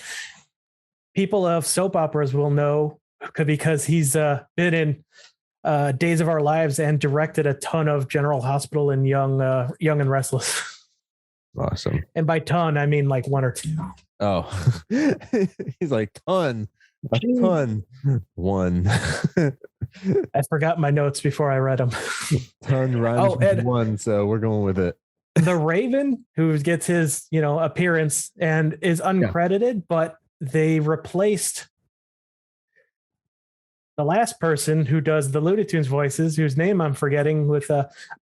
Speaker 2: people of soap operas will know because he's been in Days of Our Lives and directed a ton of General Hospital and Young and Restless.
Speaker 1: Awesome.
Speaker 2: And by ton, I mean like 1 or 2.
Speaker 1: Oh, he's like ton. A ton. One.
Speaker 2: I forgot my notes before I read them.
Speaker 1: Ton rhymes with one, so we're going with it.
Speaker 2: The Raven, who gets his, appearance and is uncredited, but they replaced the last person who does the Looney Tunes voices, whose name I'm forgetting, with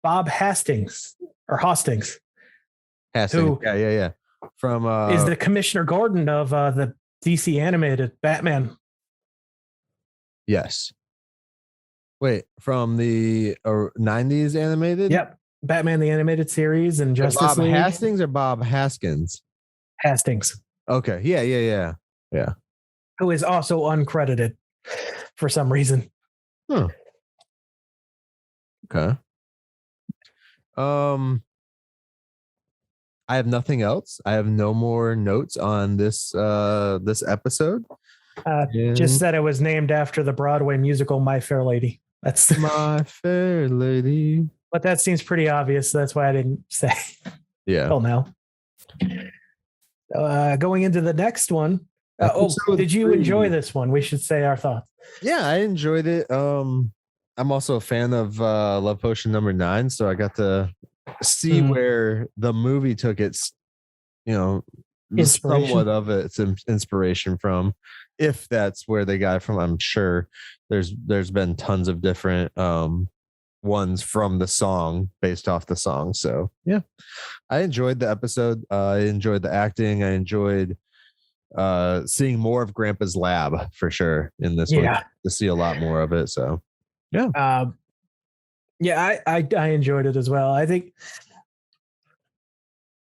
Speaker 2: Bob Hastings or Hostings.
Speaker 1: Hastings. Yeah. From
Speaker 2: is the Commissioner Gordon of the DC animated Batman.
Speaker 1: Yes. Wait, from the 90s animated?
Speaker 2: Yep. Batman the Animated Series and Justice League.
Speaker 1: Bob Hastings or Bob Haskins?
Speaker 2: Hastings.
Speaker 1: Okay. Yeah.
Speaker 2: Who is also uncredited for some reason.
Speaker 1: Huh. Okay. I have nothing else. I have no more notes on this episode.
Speaker 2: Just that it was named after the Broadway musical My Fair Lady. That's
Speaker 1: My Fair Lady.
Speaker 2: But that seems pretty obvious. So that's why I didn't say.
Speaker 1: Yeah.
Speaker 2: Well, now. Going into the next one. Did you enjoy this one? We should say our thoughts.
Speaker 1: Yeah, I enjoyed it. I'm also a fan of Love Potion number 9, so I got to see where the movie took its, somewhat of its inspiration from, if that's where they got it from. I'm sure there's been tons of different ones from the song based off the song. So yeah, I enjoyed the episode. I enjoyed the acting. I enjoyed seeing more of Grandpa's lab for sure in this one, to see a lot more of it. So yeah.
Speaker 2: I enjoyed it as well. I think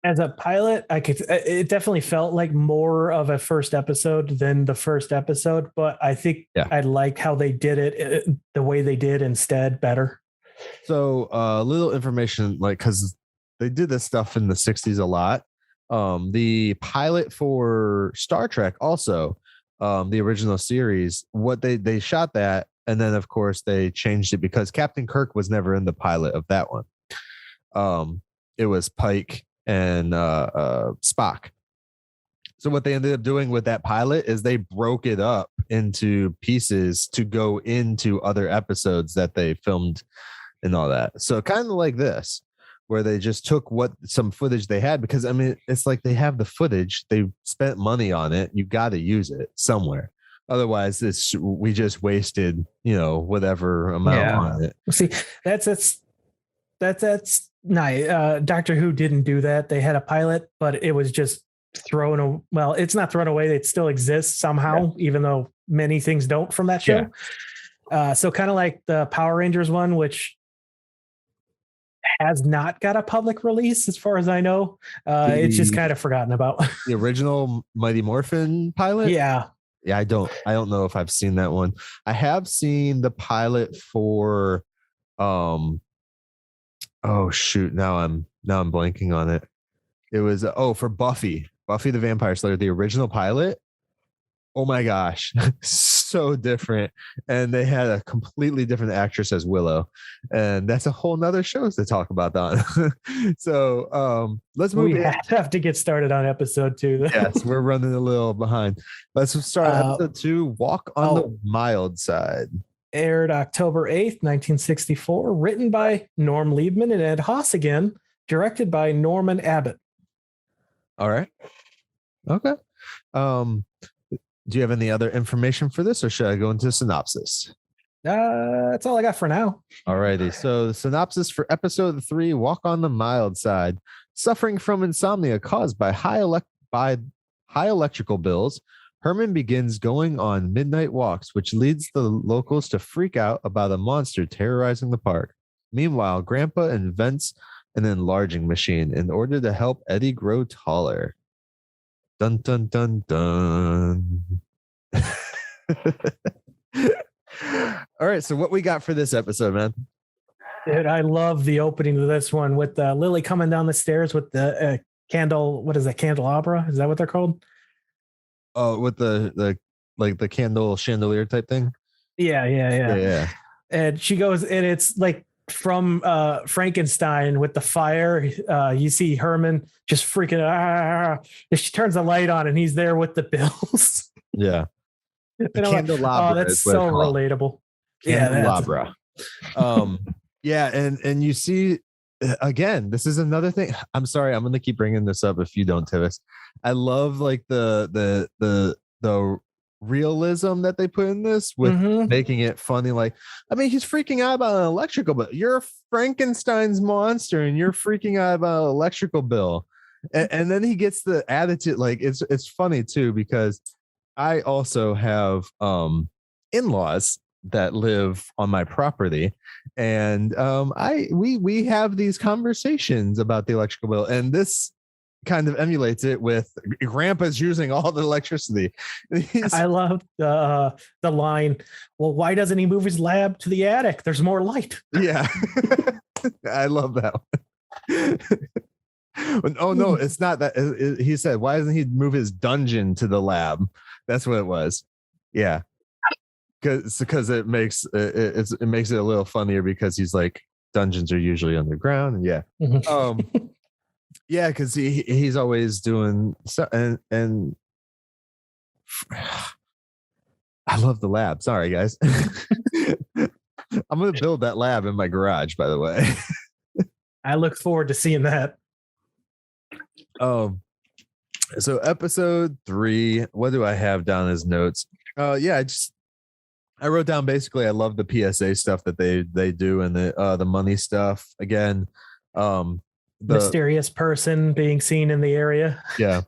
Speaker 2: as a pilot, it definitely felt like more of a first episode than the first episode, but I think I like how they did it the way they did instead better.
Speaker 1: So little information, because they did this stuff in the 60s a lot. The pilot for Star Trek also, the original series, what they shot that, and then of course they changed it because Captain Kirk was never in the pilot of that one. It was Pike and Spock. So what they ended up doing with that pilot is they broke it up into pieces to go into other episodes that they filmed and all that. So kind of like this, where they just took some footage they had, because I mean, it's like they have the footage, they spent money on it, you got to use it somewhere. Otherwise, we just wasted, whatever amount on it.
Speaker 2: See, that's nice. Doctor Who didn't do that. They had a pilot, but it was just it's not thrown away. It still exists somehow, even though many things don't from that show. So kind of like the Power Rangers one, which has not got a public release as far as I know. It's just kind of forgotten about.
Speaker 1: The original Mighty Morphin pilot?
Speaker 2: Yeah,
Speaker 1: I don't know if I've seen that one. I have seen the pilot for oh shoot, now I'm blanking on it. It was for Buffy the Vampire Slayer, the original pilot. Oh my gosh, so different. And they had a completely different actress as Willow, and that's a whole nother show to talk about that. So let's move.
Speaker 2: We have to get started on episode 2.
Speaker 1: Yes, we're running a little behind. Let's start episode 2, Walk on the Mild Side.
Speaker 2: Aired October 8th, 1964, written by Norm Liebman and Ed Haas again, directed by Norman Abbott.
Speaker 1: All right. Okay. Do you have any other information for this, or should I go into synopsis?
Speaker 2: That's all I got for now.
Speaker 1: All righty. So the synopsis for episode 3, Walk on the Mild Side. Suffering from insomnia caused by high electrical bills, Herman begins going on midnight walks, which leads the locals to freak out about a monster terrorizing the park. Meanwhile, Grandpa invents an enlarging machine in order to help Eddie grow taller. Dun, dun, dun, dun. All right, so what we got for this episode, man?
Speaker 2: Dude, I love the opening of this one with Lily coming down the stairs with the candle. What is that? Candelabra? Is that what they're called?
Speaker 1: Oh, with the candle chandelier type thing.
Speaker 2: Yeah. And she goes, and it's like from Frankenstein with the fire. You see Herman just freaking. And she turns the light on, and he's there with the bills.
Speaker 1: Yeah.
Speaker 2: You know what?
Speaker 1: Candelabra
Speaker 2: Oh, that's
Speaker 1: is what it's
Speaker 2: so
Speaker 1: called.
Speaker 2: relatable. Yeah, that's
Speaker 1: Candelabra. Yeah, and you see, again, this is another thing. I'm sorry, I'm gonna keep bringing this up if you don't, Tivis. I love like the realism that they put in this with making it funny. Like, I mean, he's freaking out about an electrical bill. You're Frankenstein's monster, and you're freaking out about an electrical bill. And then he gets the attitude. Like, it's funny too, because I also have in-laws that live on my property, and we have these conversations about the electrical bill, and this kind of emulates it with grandpa's using all the electricity.
Speaker 2: I love the line, well, why doesn't he move his lab to the attic? There's more light.
Speaker 1: Yeah. I love that one. Oh no, it's not that. He said, why doesn't he move his dungeon to the lab? That's what it was. Yeah, because it makes it makes it a little funnier, because he's like, dungeons are usually underground. And yeah. Yeah, because he's always doing so, and I love the lab. Sorry, guys. I'm gonna build that lab in my garage, by the way.
Speaker 2: I look forward to seeing that.
Speaker 1: So episode 3, what do I have down as notes? Yeah, I wrote down basically I love the PSA stuff that they do, and the money stuff. Again, the
Speaker 2: mysterious person being seen in the area.
Speaker 1: Yeah.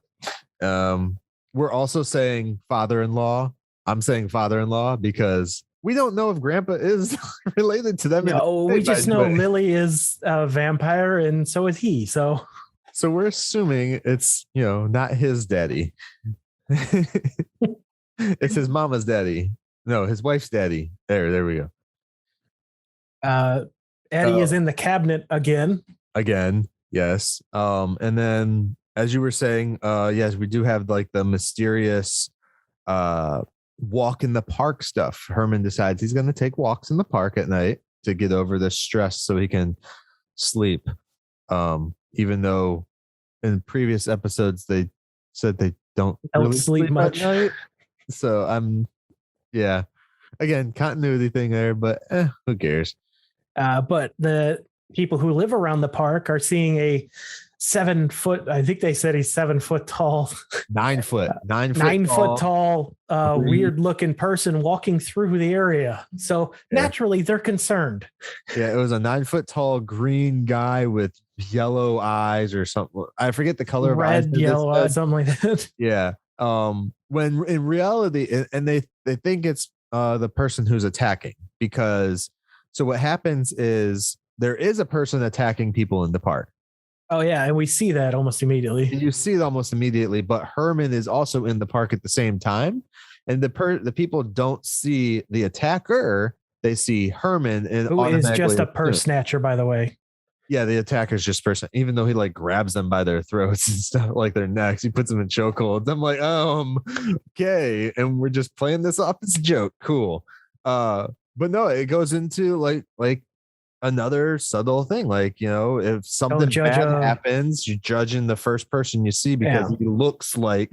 Speaker 1: We're also saying father-in-law. I'm saying father-in-law because we don't know if grandpa is related to them.
Speaker 2: No, we just know Lily is a vampire, and so is he. So
Speaker 1: we're assuming it's, not his daddy. It's his mama's daddy. No, his wife's daddy. There we
Speaker 2: go. Eddie is in the cabinet again.
Speaker 1: Yes. And then, as you were saying, yes, we do have like the mysterious walk in the park stuff. Herman decides he's going to take walks in the park at night to get over the stress so he can sleep. Even though in previous episodes they said they don't really sleep much. At night. So again, continuity thing there, but who cares?
Speaker 2: But the people who live around the park are seeing a 7 foot, I think they said he's 7 foot tall,
Speaker 1: 9 foot, 9
Speaker 2: foot tall, weird looking person walking through the area. So naturally they're concerned.
Speaker 1: Yeah, it was a 9 foot tall green guy with yellow eyes or something. I forget the color.
Speaker 2: Red,
Speaker 1: of eyes.
Speaker 2: Yellow eyes, something like that.
Speaker 1: Yeah. When in reality, and they think it's the person who's attacking, because so what happens is there is a person attacking people in the park.
Speaker 2: Oh yeah, and we see that almost immediately.
Speaker 1: You see it almost immediately, but Herman is also in the park at the same time, and the people don't see the attacker; they see Herman, and
Speaker 2: who is just a purse snatcher, by the way.
Speaker 1: Yeah, the attacker's just person. Even though he like grabs them by their throats and stuff, like their necks, he puts them in chokeholds. I'm like, okay, and we're just playing this off as a joke. Cool, but no, it goes into like another subtle thing, like, if something bad happens, you're judging the first person you see because he looks like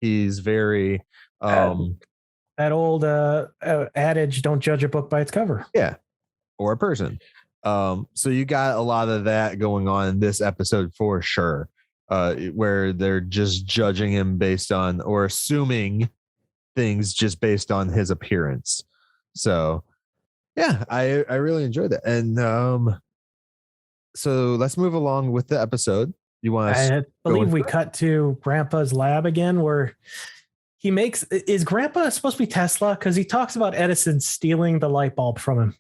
Speaker 1: he's very
Speaker 2: that old adage, don't judge a book by its cover.
Speaker 1: Yeah, or a person. So you got a lot of that going on in this episode for sure, where they're just judging him based on, or assuming things just based on his appearance. So yeah, I really enjoyed it. And so let's move along with the episode. You want to?
Speaker 2: I believe we cut to Grandpa's lab again, where he makes. Is Grandpa supposed to be Tesla? Because he talks about Edison stealing the light bulb from him.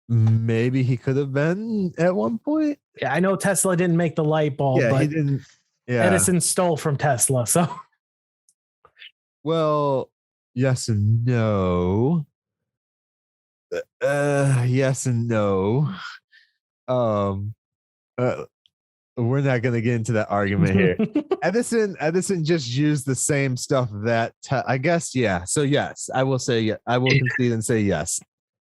Speaker 1: Maybe he could have been at one point.
Speaker 2: Yeah, I know Tesla didn't make the light bulb, but
Speaker 1: he didn't. Yeah,
Speaker 2: Edison stole from Tesla. So,
Speaker 1: well. Yes and no. Yes and no. We're not going to get into that argument here. Edison just used the same stuff that I guess. Yeah. So yes, I will say. I will concede and say yes.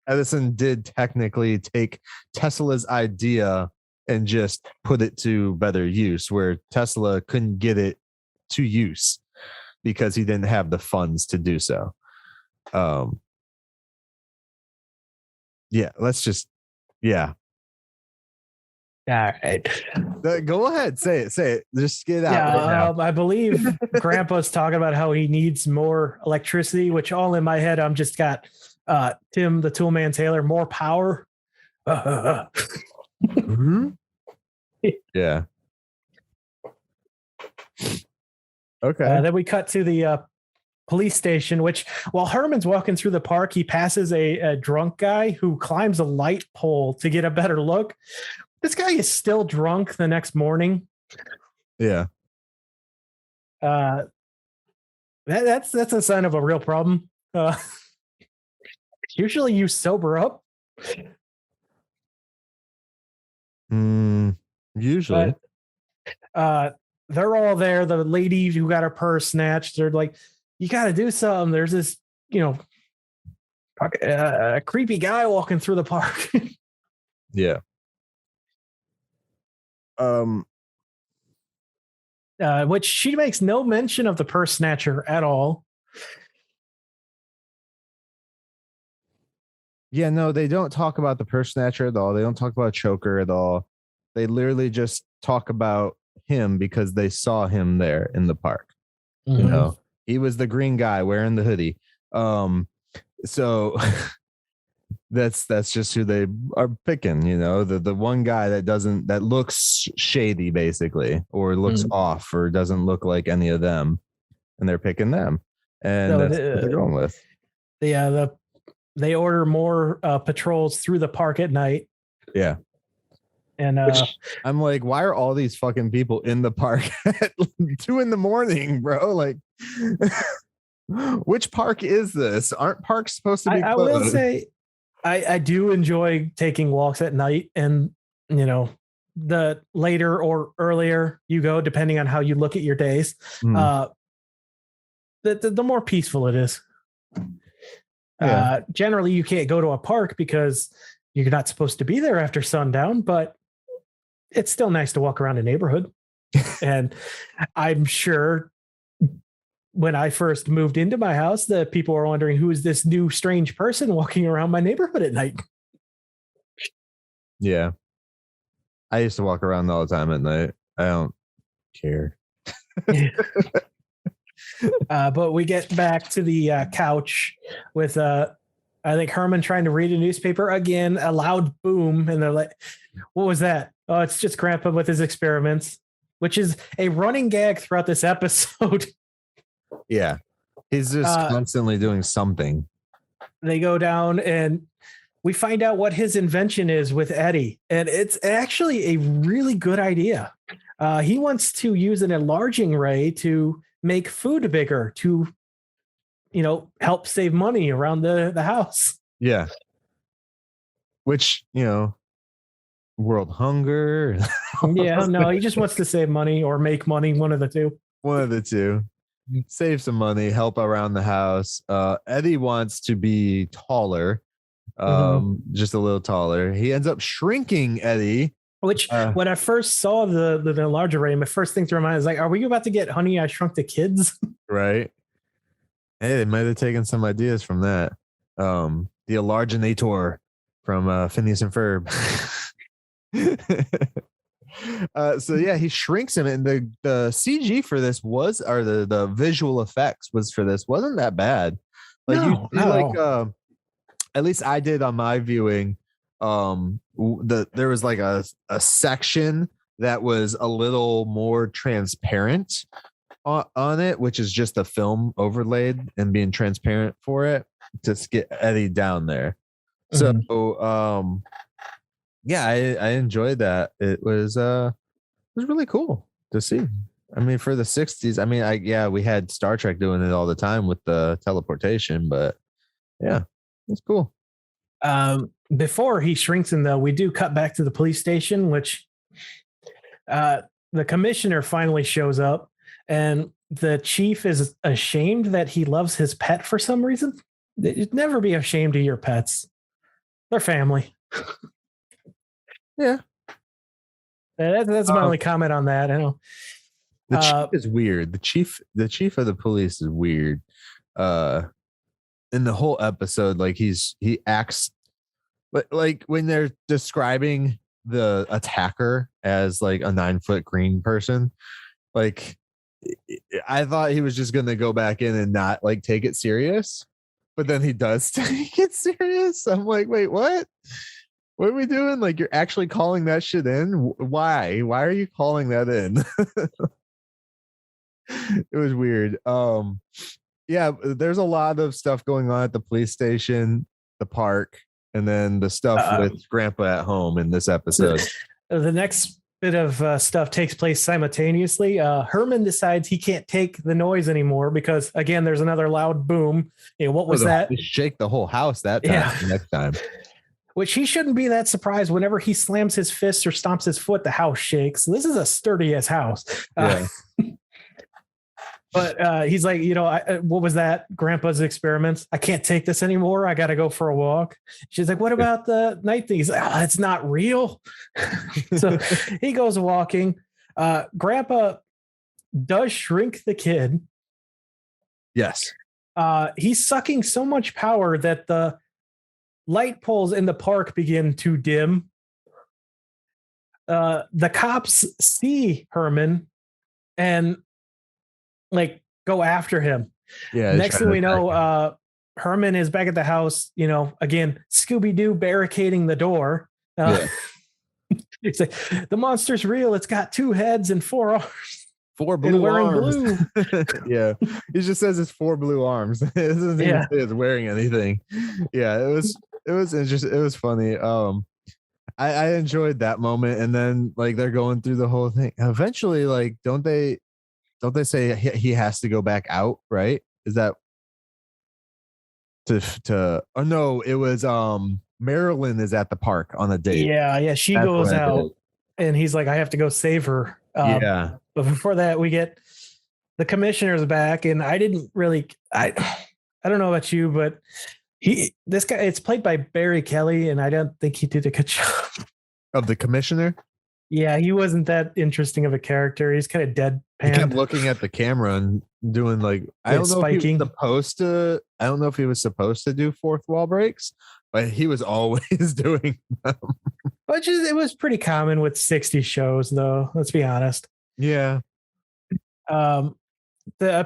Speaker 1: Edison did technically take Tesla's idea and just put it to better use, where Tesla couldn't get it to use. because he didn't have the funds to do so. Yeah, let's just, yeah.
Speaker 2: All right.
Speaker 1: Go ahead, say it. Just get it out.
Speaker 2: Yeah,
Speaker 1: right now.
Speaker 2: I believe Grandpa's talking about how he needs more electricity, which all in my head, I'm just got Tim the Toolman Taylor, more power.
Speaker 1: Mm-hmm. Yeah. Okay.
Speaker 2: Then we cut to the police station, which while Herman's walking through the park, he passes a drunk guy who climbs a light pole to get a better look. This guy is still drunk the next morning.
Speaker 1: Yeah.
Speaker 2: That's a sign of a real problem. Usually you sober up.
Speaker 1: Usually.
Speaker 2: But, they're all there. The lady who got her purse snatched, they're like, you got to do something. There's this, a creepy guy walking through the park.
Speaker 1: Yeah.
Speaker 2: Which she makes no mention of the purse snatcher at all.
Speaker 1: Yeah, no, they don't talk about the purse snatcher at all. They don't talk about Choker at all. They literally just talk about him because they saw him there in the park.
Speaker 2: Mm-hmm.
Speaker 1: He was the green guy wearing the hoodie. So that's just who they are picking, the one guy that looks shady basically, or looks off, or doesn't look like any of them, and they're picking them, and so that's what they're going with.
Speaker 2: They order more patrols through the park at night.
Speaker 1: Yeah.
Speaker 2: And
Speaker 1: I'm like, why are all these fucking people in the park at 2 a.m, bro? Like, which park is this? Aren't parks supposed to be closed?
Speaker 2: I will say I do enjoy taking walks at night, and the later or earlier you go, depending on how you look at your days, the more peaceful it is. Yeah. Generally, you can't go to a park because you're not supposed to be there after sundown, but it's still nice to walk around a neighborhood. And I'm sure when I first moved into my house, the people were wondering, who is this new strange person walking around my neighborhood at night?
Speaker 1: Yeah. I used to walk around all the time at night. I don't care.
Speaker 2: But we get back to the couch with, I think, Herman trying to read a newspaper again, a loud boom. And they're like, what was that? Oh, it's just Grandpa with his experiments, which is a running gag throughout this episode.
Speaker 1: Yeah. He's just constantly doing something.
Speaker 2: They go down and we find out what his invention is with Eddie. And it's actually a really good idea. He wants to use an enlarging ray to make food bigger to, help save money around the house.
Speaker 1: Yeah. Which, world hunger.
Speaker 2: Yeah, no, he just wants to save money or make money. One of the two.
Speaker 1: One of the two. Save some money, help around the house. Eddie wants to be taller, just a little taller. He ends up shrinking Eddie.
Speaker 2: Which, when I first saw the larger array, my first thing through my mind is like, are we about to get Honey, I Shrunk the Kids?
Speaker 1: Right. Hey, they might have taken some ideas from that. The Enlarginator from Phineas and Ferb. So yeah, he shrinks him, and the CG for this the visual effects wasn't that bad. Like at least I did on my viewing. There was like a section that was a little more transparent on it, which is just the film overlaid and being transparent for it to get Eddie down there. So yeah, I enjoyed that. It was really cool to see. I mean, for the 60s, I mean, we had Star Trek doing it all the time with the teleportation, but yeah, it's cool.
Speaker 2: Before he shrinks him, though, we do cut back to the police station, which the commissioner finally shows up, and the chief is ashamed that he loves his pet for some reason. You'd never be ashamed of your pets. They're family.
Speaker 1: Yeah.
Speaker 2: That's my only comment on that. I know.
Speaker 1: The chief is weird. The chief of the police is weird. In the whole episode, like he acts, but like when they're describing the attacker as like a 9-foot green person, like I thought he was just gonna go back in and not like take it serious, but then he does take it serious. I'm like, wait, what? What are we doing? Like, you're actually calling that shit in? Why are you calling that in? It was weird. Yeah, there's a lot of stuff going on at the police station, the park, and then the stuff with Grandpa at home in this episode.
Speaker 2: The next bit of stuff takes place simultaneously. Herman decides he can't take the noise anymore because, again, there's another loud boom. What was that?
Speaker 1: Shake the whole house that time. Yeah. Next time.
Speaker 2: Which he shouldn't be that surprised. Whenever he slams his fist or stomps his foot, the house shakes. This is a sturdy ass house. Yeah. But he's like, what was that? Grandpa's experiments. I can't take this anymore. I got to go for a walk. She's like, what about the night thing? He's like, it's not real. So he goes walking. Grandpa does shrink the kid.
Speaker 1: Yes.
Speaker 2: He's sucking so much power that the light poles in the park begin to dim. The cops see Herman and like go after him. Yeah. Next thing we know, Herman is back at the house, again, Scooby-Doo barricading the door. It's like, the monster's real. It's got 2 heads and 4 arms.
Speaker 1: 4 blue arms.
Speaker 2: Blue.
Speaker 1: Yeah. He just says it's 4 blue arms. It doesn't even say it's wearing anything. Yeah, it was interesting. It was funny. I enjoyed that moment. And then like they're going through the whole thing. Eventually, like, don't they say he has to go back out, right? Is that to oh no, it was Marilyn is at the park on a date.
Speaker 2: Yeah, she goes out and he's like, I have to go save her. But before that, we get the commissioner's back, and I don't know about you, but this guy, it's played by Barry Kelly, and I don't think he did a good job.
Speaker 1: Of the commissioner?
Speaker 2: Yeah, he wasn't that interesting of a character. He's kind of deadpan.
Speaker 1: He kept looking at the camera and doing like, I don't know if he was supposed to do fourth wall breaks, but he was always doing them.
Speaker 2: Which it was pretty common with 60 shows, though. Let's be honest.
Speaker 1: Yeah.
Speaker 2: A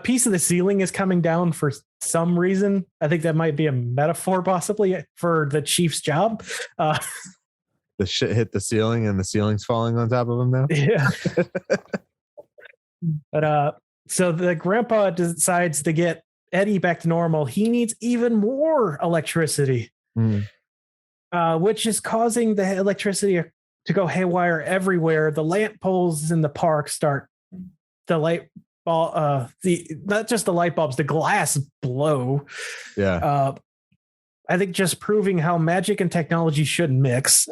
Speaker 2: piece of the ceiling is coming down for some reason. I think that might be a metaphor, possibly, for the chief's job.
Speaker 1: The shit hit the ceiling and the ceiling's falling on top of him now.
Speaker 2: Yeah. But so the grandpa decides to get Eddie back to normal. He needs even more electricity, which is causing the electricity to go haywire everywhere. The lamp poles in the park start the light bulb, not just the light bulbs, the glass blow.
Speaker 1: Yeah.
Speaker 2: I think just proving how magic and technology shouldn't mix.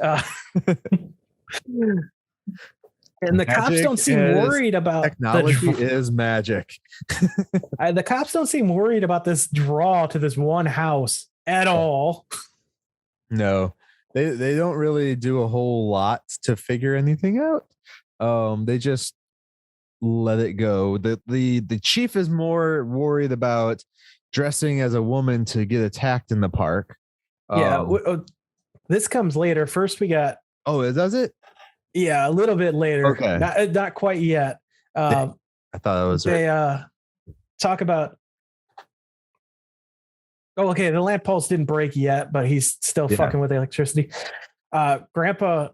Speaker 2: And the cops don't seem worried about
Speaker 1: technology is magic.
Speaker 2: The cops don't seem worried about this draw to this one house at all.
Speaker 1: No, they don't really do a whole lot to figure anything out. They just let it go. The chief is more worried about dressing as a woman to get attacked in the park.
Speaker 2: This comes later. First, we got.
Speaker 1: Oh, does it?
Speaker 2: Yeah, a little bit later.
Speaker 1: Okay,
Speaker 2: not quite yet.
Speaker 1: I thought it was.
Speaker 2: They talk about. Oh, okay. The lamp post didn't break yet, but he's still fucking with the electricity. Grandpa.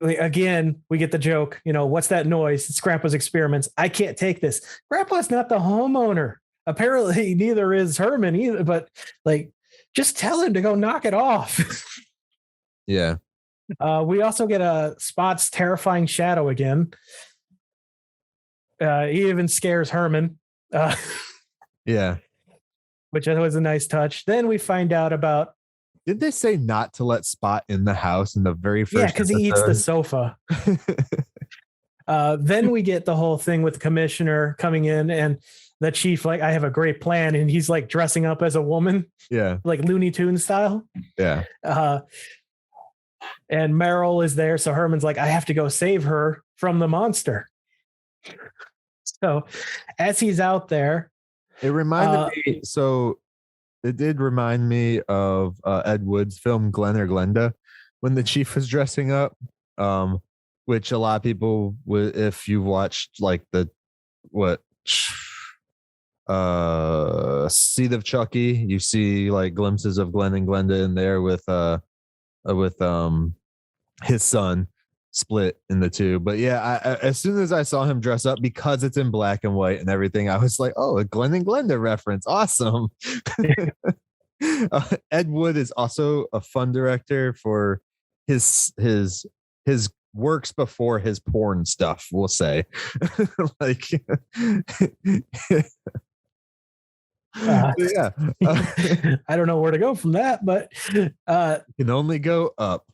Speaker 2: Again, we get the joke. What's that noise? It's Grandpa's experiments. I can't take this. Grandpa's not the homeowner. Apparently, neither is Herman either. But just tell him to go knock it off.
Speaker 1: Yeah.
Speaker 2: We also get a Spot's terrifying shadow again. He even scares Herman.
Speaker 1: Yeah.
Speaker 2: Which I thought was a nice touch. Then we find out about.
Speaker 1: Did they say not to let Spot in the house in the very first?
Speaker 2: Yeah, because he eats the sofa. Then we get the whole thing with the commissioner coming in and the chief, I have a great plan. And he's dressing up as a woman.
Speaker 1: Yeah.
Speaker 2: Like Looney Tunes style.
Speaker 1: Yeah.
Speaker 2: And Meryl is there. So Herman's like, I have to go save her from the monster. So as he's out there,
Speaker 1: It reminded me. So it did remind me of Ed Wood's film Glenn or Glenda when the chief was dressing up, which a lot of people would, if you've watched like the what Seed of Chucky, you see like glimpses of Glenn and Glenda in there with his son split in the two. But yeah, I as soon as I saw him dress up, because it's in black and white and everything, I was like, oh, a Glenn and Glenda reference, awesome. Ed Wood is also a fun director for his works before his porn stuff, we'll say. Like yeah.
Speaker 2: I don't know where to go from that, but
Speaker 1: you can only go up.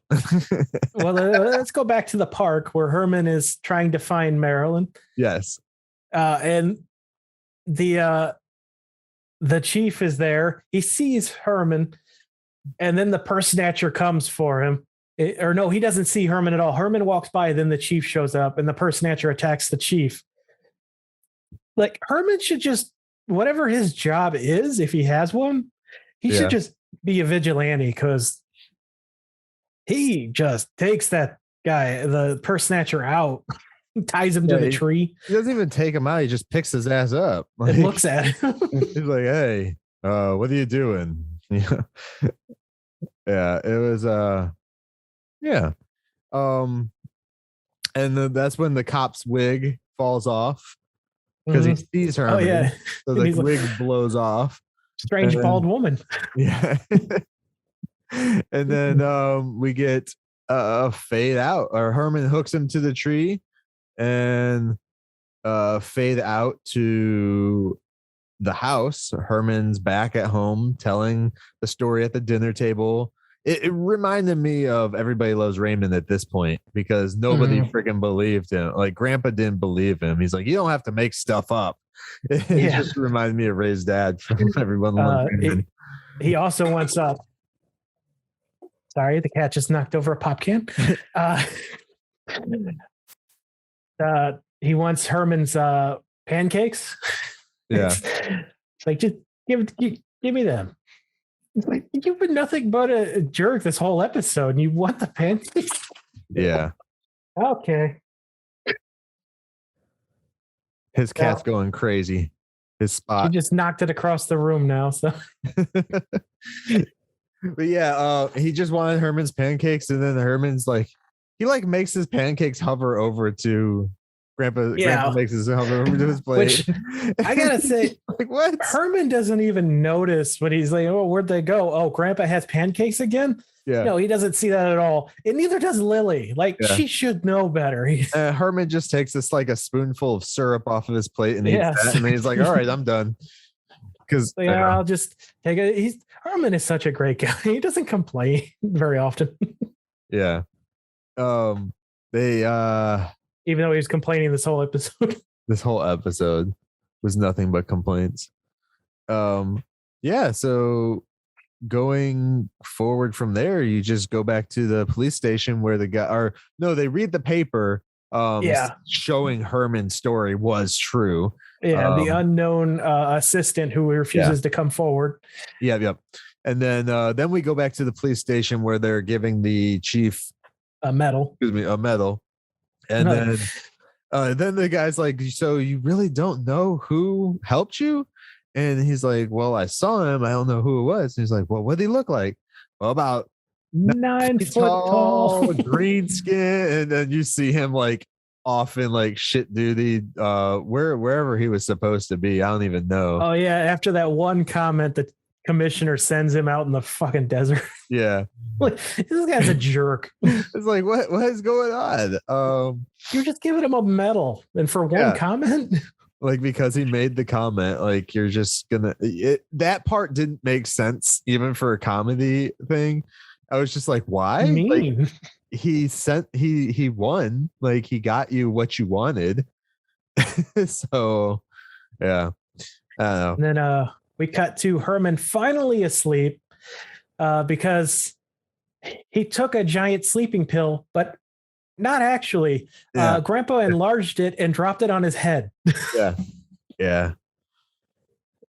Speaker 2: Well, let's go back to the park where Herman is trying to find Marilyn.
Speaker 1: Yes.
Speaker 2: And the chief is there. He sees Herman, and then the purse snatcher comes for him. No, he doesn't see Herman at all. Herman walks by, then the chief shows up, and the purse snatcher attacks the chief. Like, Herman should just, whatever his job is, if he has one, he should just be a vigilante, because he just takes that guy, the purse snatcher, out, ties him to the tree.
Speaker 1: He doesn't even take him out. He just picks his ass up.
Speaker 2: Like, and looks at him.
Speaker 1: He's like, hey, what are you doing? Yeah, it was, and that's when the cop's wig falls off, because he sees her.
Speaker 2: Oh, yeah.
Speaker 1: So the wig blows off.
Speaker 2: Strange bald woman.
Speaker 1: Yeah. And then we get a fade out, or Herman hooks him to the tree, and fade out to the house. Herman's back at home telling the story at the dinner table. It reminded me of Everybody Loves Raymond at this point, because nobody freaking believed him. Like, Grandpa didn't believe him. He's like, you don't have to make stuff up. It just reminded me of Ray's dad from Everyone Loves Raymond.
Speaker 2: He also wants up. Sorry, the cat just knocked over a pop can. He wants Herman's pancakes.
Speaker 1: Yeah.
Speaker 2: It's like, just give me them. It's like, you've been nothing but a jerk this whole episode, and you want the pancakes?
Speaker 1: Yeah.
Speaker 2: Okay.
Speaker 1: His cat's going crazy. His spot.
Speaker 2: He just knocked it across the room now. So.
Speaker 1: But yeah, he just wanted Herman's pancakes, and then Herman's like, he like makes his pancakes hover over to Grandpa.
Speaker 2: Yeah.
Speaker 1: Grandpa makes his hover over to his plate.
Speaker 2: Which, I gotta say,
Speaker 1: like, what?
Speaker 2: Herman doesn't even notice when he's like, oh, where'd they go? Oh, Grandpa has pancakes again?
Speaker 1: Yeah.
Speaker 2: No, he doesn't see that at all. And neither does Lily. Like, she should know better.
Speaker 1: Herman just takes this like a spoonful of syrup off of his plate and eats that, and then he's like, all right, I'm done. Because
Speaker 2: I'll just take it. Herman is such a great guy. He doesn't complain very often.
Speaker 1: Yeah. They
Speaker 2: even though he was complaining this whole episode.
Speaker 1: This whole episode was nothing but complaints. Yeah, so going forward from there, you just go back to the police station where the guy, they read the paper showing Herman's story was true.
Speaker 2: Yeah, the unknown assistant who refuses to come forward.
Speaker 1: Yep. And then we go back to the police station where they're giving the chief
Speaker 2: a medal.
Speaker 1: Excuse me, a medal. And then the guy's like, so you really don't know who helped you? And he's like, well, I saw him. I don't know who it was. And he's like, well, what did he look like? Well, about
Speaker 2: 9 foot tall,
Speaker 1: green skin. And then you see him like off in like shit duty, wherever he was supposed to be. I don't even know.
Speaker 2: Oh yeah. After that one comment, the commissioner sends him out in the fucking desert.
Speaker 1: Yeah.
Speaker 2: Like, this guy's a jerk.
Speaker 1: It's like, what is going on?
Speaker 2: You're just giving him a medal, and for one comment.
Speaker 1: Like, because he made the comment, like, you're just gonna that part didn't make sense even for a comedy thing. I was just like, why? Like, he won, like, he got you what you wanted. So yeah, I don't know.
Speaker 2: And then we cut to Herman finally asleep because he took a giant sleeping pill, but Not actually.
Speaker 1: Yeah.
Speaker 2: Grandpa enlarged it and dropped it on his head.
Speaker 1: Yeah.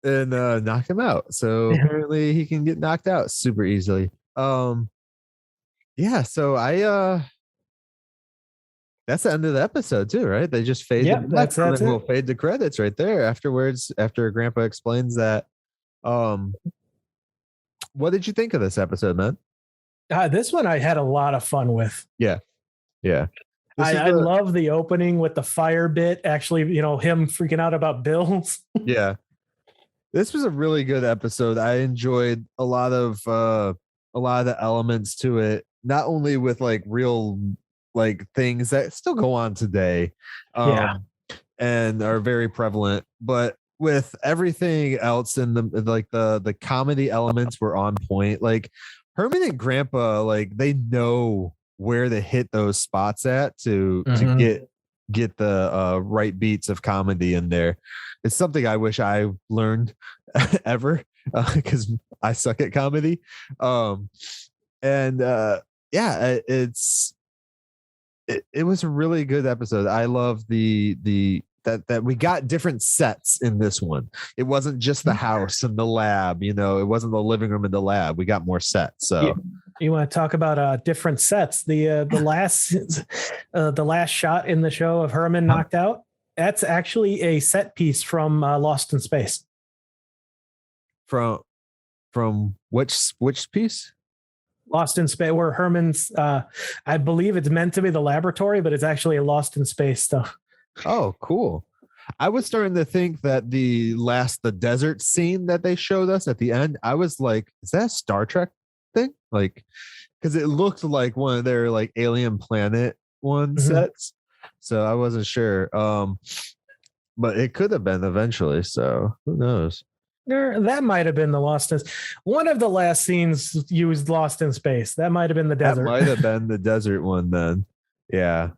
Speaker 1: And knocked him out. So apparently he can get knocked out super easily. Yeah, so that's the end of the episode too, right? They just fade
Speaker 2: Yep,
Speaker 1: to black,
Speaker 2: that's
Speaker 1: and then we'll
Speaker 2: it.
Speaker 1: fade to credits right there afterwards, after Grandpa explains that. What did you think of this episode, man?
Speaker 2: This one I had a lot of fun with.
Speaker 1: Yeah.
Speaker 2: I love the opening with the fire bit. Actually, him freaking out about bills.
Speaker 1: Yeah. This was a really good episode. I enjoyed a lot of the elements to it, not only with like real like things that still go on today, and are very prevalent, but with everything else in the comedy elements were on point. Like Herman and Grandpa, like they know where to hit those spots at to get the right beats of comedy in there. It's something I wish I learned ever, because I suck at comedy. It was a really good episode. I love that we got different sets in this one. It wasn't just the house and the lab, it wasn't the living room and the lab. We got more sets. So
Speaker 2: you want to talk about different sets? The last shot in the show of Herman knocked out, that's actually a set piece from Lost in Space.
Speaker 1: From which piece?
Speaker 2: Lost in Space, where Herman's I believe it's meant to be the laboratory, but it's actually a Lost in Space stuff.
Speaker 1: Oh, cool. I was starting to think that the desert scene that they showed us at the end, I was like, is that a Star Trek thing? Like, because it looked like one of their like alien planet sets. So I wasn't sure. But it could have been eventually. So who knows?
Speaker 2: That might have been the Lost in one of the last scenes used Lost in Space. That might have been the desert.
Speaker 1: That might have been the desert one then. Yeah.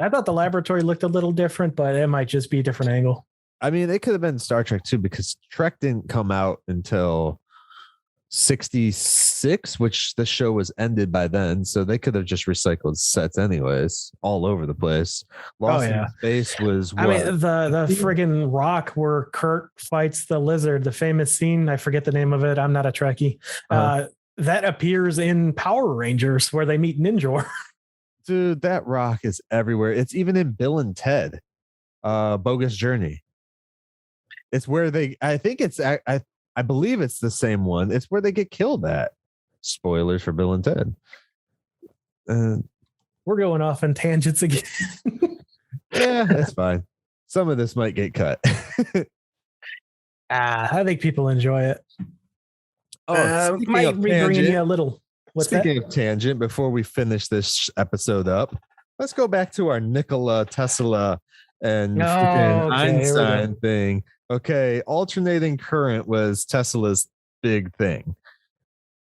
Speaker 2: I thought the laboratory looked a little different, but it might just be a different angle.
Speaker 1: I mean, it could have been Star Trek too, because Trek didn't come out until 66, which the show was ended by then. So they could have just recycled sets anyways, all over the place. Lost in Space was what?
Speaker 2: I mean, the friggin' rock where Kirk fights the lizard, the famous scene. I forget the name of it. I'm not a Trekkie. That appears in Power Rangers where they meet Ninjor.
Speaker 1: Dude, that rock is everywhere. It's even in Bill and Ted, Bogus Journey. It's where I believe it's the same one. It's where they get killed at. Spoilers for Bill and Ted.
Speaker 2: We're going off on tangents again.
Speaker 1: Yeah, that's fine. Some of this might get cut.
Speaker 2: I think people enjoy it. Might be bringing you a little.
Speaker 1: Speaking of tangent, before we finish this episode up, let's go back to our Nikola Tesla and Einstein thing. Okay, alternating current was Tesla's big thing.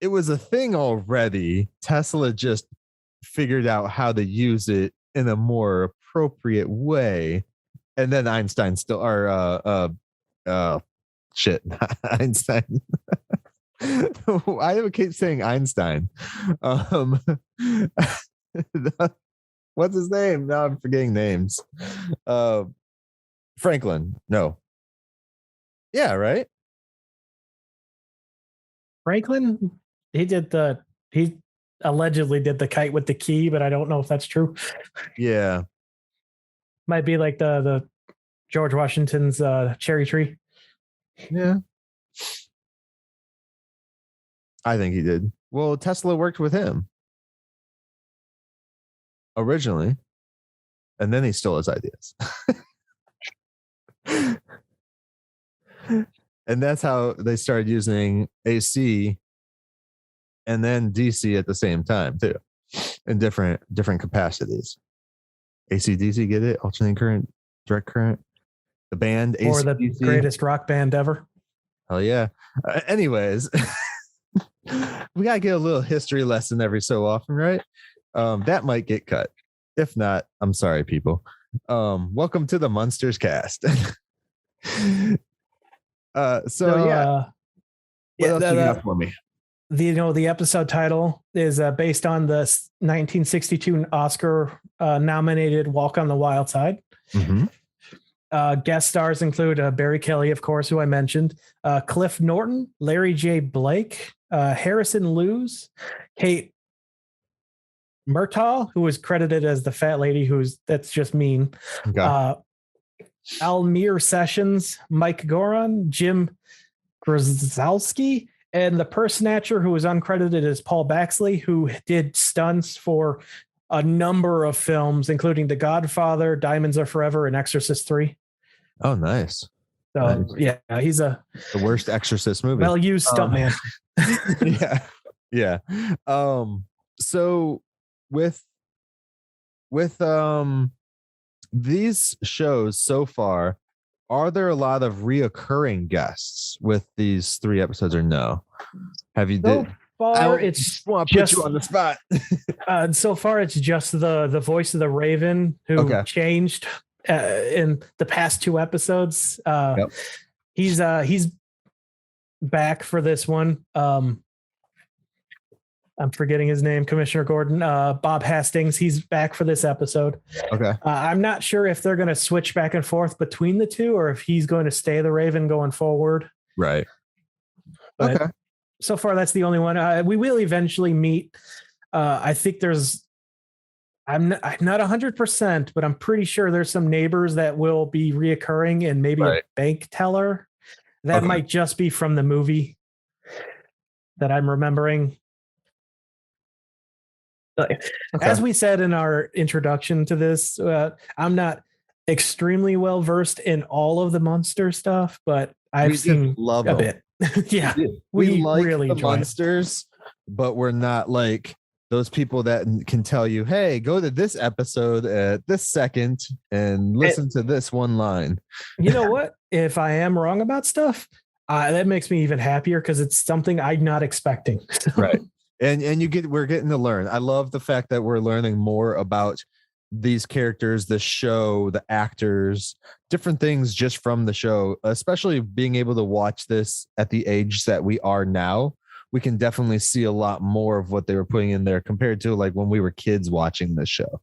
Speaker 1: It was a thing already. Tesla just figured out how to use it in a more appropriate way. And then Einstein Einstein. I keep saying Einstein. What's his name? Now I'm forgetting names. Franklin. No. Yeah, right.
Speaker 2: Franklin. He allegedly did the kite with the key, but I don't know if that's true.
Speaker 1: Yeah.
Speaker 2: Might be like the George Washington's cherry tree.
Speaker 1: Yeah. I think he did. Well, Tesla worked with him originally, and then he stole his ideas. And that's how they started using AC and then DC at the same time too, in different capacities. AC DC, get it? Alternating current, direct current. The band AC,
Speaker 2: or the DC. Greatest rock band ever.
Speaker 1: Hell yeah. Anyways. We gotta get a little history lesson every so often, right? That might get cut. If not, I'm sorry, people. Welcome to the Munsters Cast. What else you got for me?
Speaker 2: the episode title is based on the 1962 Oscar nominated Walk on the Wild Side.
Speaker 1: Mm-hmm.
Speaker 2: Guest stars include Barry Kelly, of course, who I mentioned, Cliff Norton, Larry J. Blake, Harrison Lewis, Kate Murtaugh, who was credited as the fat lady, that's just mean.
Speaker 1: Okay.
Speaker 2: Almir Sessions, Mike Goron, Jim Grzalski, and the purse snatcher, who was uncredited, as Paul Baxley, who did stunts for a number of films, including The Godfather, Diamonds Are Forever, and Exorcist 3.
Speaker 1: Oh, nice.
Speaker 2: So,
Speaker 1: Nice.
Speaker 2: yeah, he's the
Speaker 1: worst Exorcist movie.
Speaker 2: Well-used stuntman.
Speaker 1: Yeah. So with these shows so far, are there a lot of reoccurring guests with these 3 episodes, or no? Have you
Speaker 2: So far,
Speaker 1: I
Speaker 2: it's
Speaker 1: want to
Speaker 2: just
Speaker 1: put you on the spot.
Speaker 2: so far, it's just the voice of the Raven who changed in the past 2 episodes.
Speaker 1: Yep.
Speaker 2: He's back for this one. I'm forgetting his name, Commissioner Gordon, Bob Hastings. He's back for this episode.
Speaker 1: Okay.
Speaker 2: I'm not sure if they're going to switch back and forth between the 2 or if he's going to stay the Raven going forward.
Speaker 1: Right.
Speaker 2: But
Speaker 1: okay.
Speaker 2: So far, that's the only one. We will eventually meet. I think I'm not 100%, but I'm pretty sure there's some neighbors that will be reoccurring, and maybe a bank teller. That might just be from the movie that I'm remembering. As we said in our introduction to this, I'm not extremely well versed in all of the Munster stuff, but I've seen a bit. Yeah,
Speaker 1: we like
Speaker 2: really
Speaker 1: the Munsters, but we're not like those people that can tell you, hey, go to this episode at this second and listen to this one line.
Speaker 2: You know what? If I am wrong about stuff, that makes me even happier, because it's something I'm not expecting.
Speaker 1: Right. And we're getting to learn. I love the fact that we're learning more about these characters, the show, the actors, different things just from the show, especially being able to watch this at the age that we are now. We can definitely see a lot more of what they were putting in there compared to like when we were kids watching this show,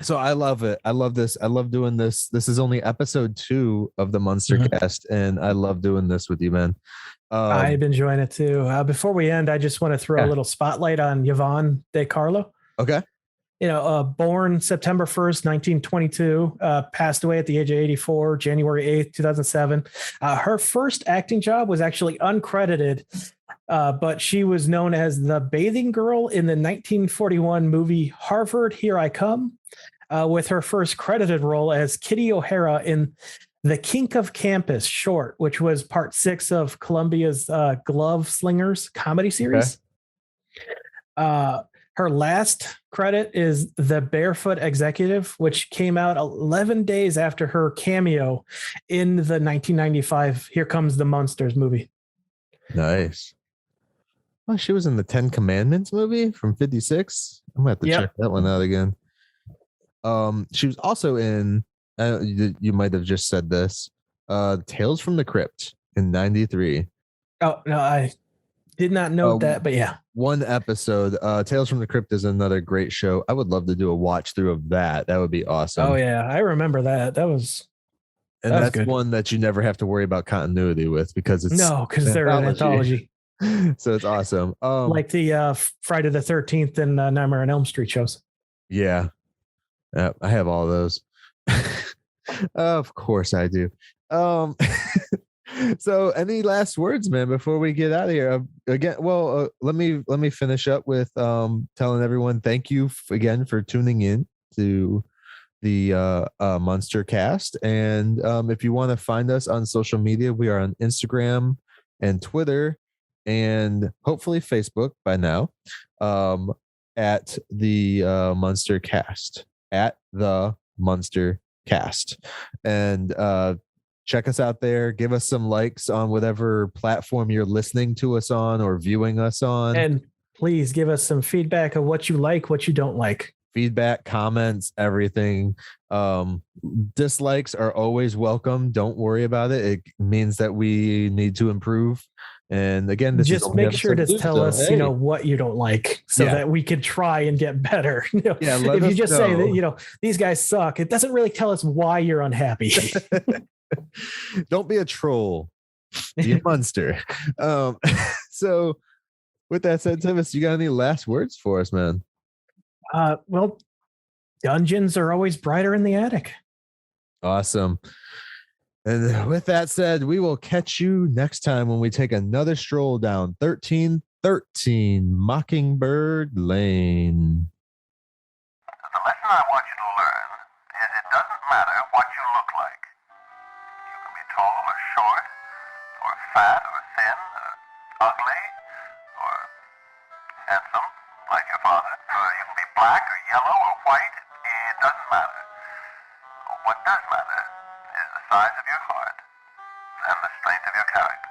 Speaker 1: so I love it. I love this. I love doing this. This is only episode 2 of the Munster Cast, and I love doing this with you, man.
Speaker 2: I've been enjoying it too. Before we end, I just want to throw a little spotlight on Yvonne de Carlo.
Speaker 1: Okay.
Speaker 2: Born September 1st, 1922, passed away at the age of 84, January 8th, 2007. Her first acting job was actually uncredited, but she was known as the bathing girl in the 1941 movie Harvard, Here I Come, with her first credited role as Kitty O'Hara in The Kink of Campus short, which was part 6 of Columbia's Glove Slingers comedy series. Her last credit is The Barefoot Executive, which came out 11 days after her cameo in the 1995 Here Comes the Munsters movie.
Speaker 1: Nice. Oh, she was in the 10 Commandments movie from 56. I'm going to have to check that one out again. She was also in, you might have just said this, Tales from the Crypt in 93.
Speaker 2: Oh, no, I did not know that, but yeah.
Speaker 1: One episode. Tales from the Crypt is another great show. I would love to do a watch through of that. That would be awesome.
Speaker 2: Oh yeah, I remember that. That's
Speaker 1: good. One that you never have to worry about continuity with, because
Speaker 2: they're an anthology.
Speaker 1: So it's awesome.
Speaker 2: Like the Friday the 13th and Nightmare on Elm Street shows.
Speaker 1: Yeah. I have all those. Of course I do. So any last words, man, before we get out of here? Again, let me finish up with telling everyone thank you again for tuning in to the Munster Cast. And if you want to find us on social media, we are on Instagram and Twitter and hopefully Facebook by now, at the Munster Cast, at the Munster Cast. And check us out there. Give us some likes on whatever platform you're listening to us on or viewing us on.
Speaker 2: And please give us some feedback of what you like, what you don't like.
Speaker 1: Feedback, comments, everything. Dislikes are always welcome. Don't worry about it. It means that we need to improve And again, this is
Speaker 2: just
Speaker 1: only
Speaker 2: make sure to
Speaker 1: episode
Speaker 2: tell
Speaker 1: two,
Speaker 2: us,
Speaker 1: so, hey.
Speaker 2: what you don't like, so that we can try and get better.
Speaker 1: Yeah, let
Speaker 2: if you
Speaker 1: us
Speaker 2: just say
Speaker 1: know.
Speaker 2: that, these guys suck, it doesn't really tell us why you're unhappy.
Speaker 1: Don't be a troll. Be a Munster. So with that said, Tivis, you got any last words for us, man?
Speaker 2: Well, dungeons are always brighter in the attic.
Speaker 1: Awesome. And with that said, we will catch you next time when we take another stroll down 1313 Mockingbird Lane.
Speaker 3: The lesson I want you to learn is it doesn't matter what you look like. You can be tall or short, or fat or thin, or ugly, or handsome, like your father. Or you can be black or yellow or white. It doesn't matter. What does matter is the size of your heart and the strength of your character.